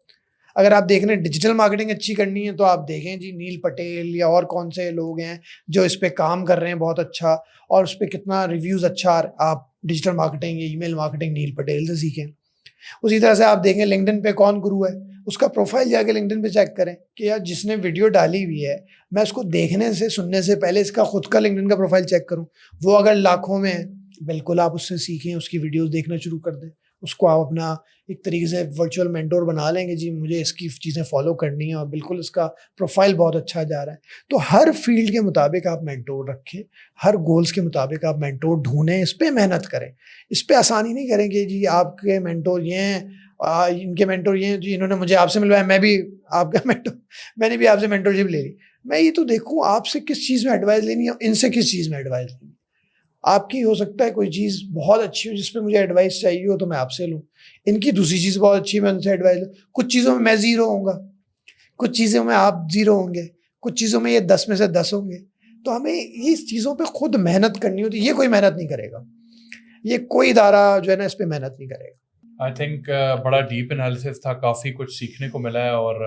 اگر آپ دیکھ رہے ہیں ڈیجیٹل مارکیٹنگ اچھی کرنی ہے تو آپ دیکھیں جی نیل پٹیل یا اور کون سے لوگ ہیں جو اس پہ کام کر رہے ہیں بہت اچھا، اور اس پہ کتنا ریویوز اچھا آ رہا ہے. آپ ڈیجیٹل مارکیٹنگ یا ای میل مارکیٹنگ نیل پٹیل سے سیکھیں. اسی طرح سے آپ دیکھیں لنکڈن پہ کون گرو ہے، اس کا پروفائل جا کے لنکڈن پہ چیک کریں کہ یار جس نے ویڈیو ڈالی ہوئی ہے میں اس کو دیکھنے سے سننے سے پہلے اس کا خود کا لنکڈن کا پروفائل چیک کروں. وہ اگر لاکھوں میں ہے بالکل آپ اس سے سیکھیں، اس کی ویڈیوز دیکھنا شروع کر دیں. اس کو آپ اپنا ایک طریقے سے ورچوئل مینٹور بنا لیں گے جی مجھے اس کی چیزیں فالو کرنی ہے، اور بالکل اس کا پروفائل بہت اچھا جا رہا ہے. تو ہر فیلڈ کے مطابق آپ مینٹور رکھیں، ہر گولز کے مطابق آپ مینٹور ڈھونڈیں، اس پہ محنت کریں. اس پہ آسانی نہیں کریں کہ جی آپ کے مینٹور یہ ہیں، ان کے مینٹور یہ ہیں، جی انہوں نے مجھے آپ سے ملوایا، میں بھی آپ کا مینٹور، میں نے بھی آپ سے مینٹورشپ لے لی. میں یہ تو دیکھوں آپ سے کس چیز میں ایڈوائز لینی ہے، ان سے کس چیز میں ایڈوائز لینی ہے. آپ کی ہو سکتا ہے کوئی چیز بہت اچھی ہو جس پہ مجھے ایڈوائس چاہیے ہو تو میں آپ سے لوں، ان کی دوسری چیز بہت اچھی ہے میں ان سے ایڈوائز لوں. کچھ چیزوں میں زیرو ہوں گا، کچھ چیزوں میں آپ زیرو ہوں گے، کچھ چیزوں میں یہ 10 میں سے 10 ہوں گے. تو ہمیں یہ چیزوں پہ خود محنت کرنی ہوتی ہے. یہ کوئی محنت نہیں کرے گا، یہ کوئی ادارہ جو ہے نا اس پہ محنت نہیں کرے گا. آئی تھنک بڑا ڈیپ انالیسس تھا، کافی کچھ سیکھنے کو ملا ہے، اور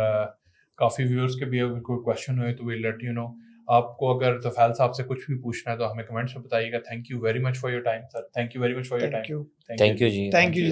کافی ویورز کے بھی اگر کوئی کویشچن ہوئے تو وی لیٹ یو نو. آپ کو اگر توفیل صاحب سے کچھ بھی پوچھنا ہے تو ہمیں کمنٹس میں بتائیے گا. Thank you very much for your time sir. Thank you very much for your time. Thank you جی. Thank you.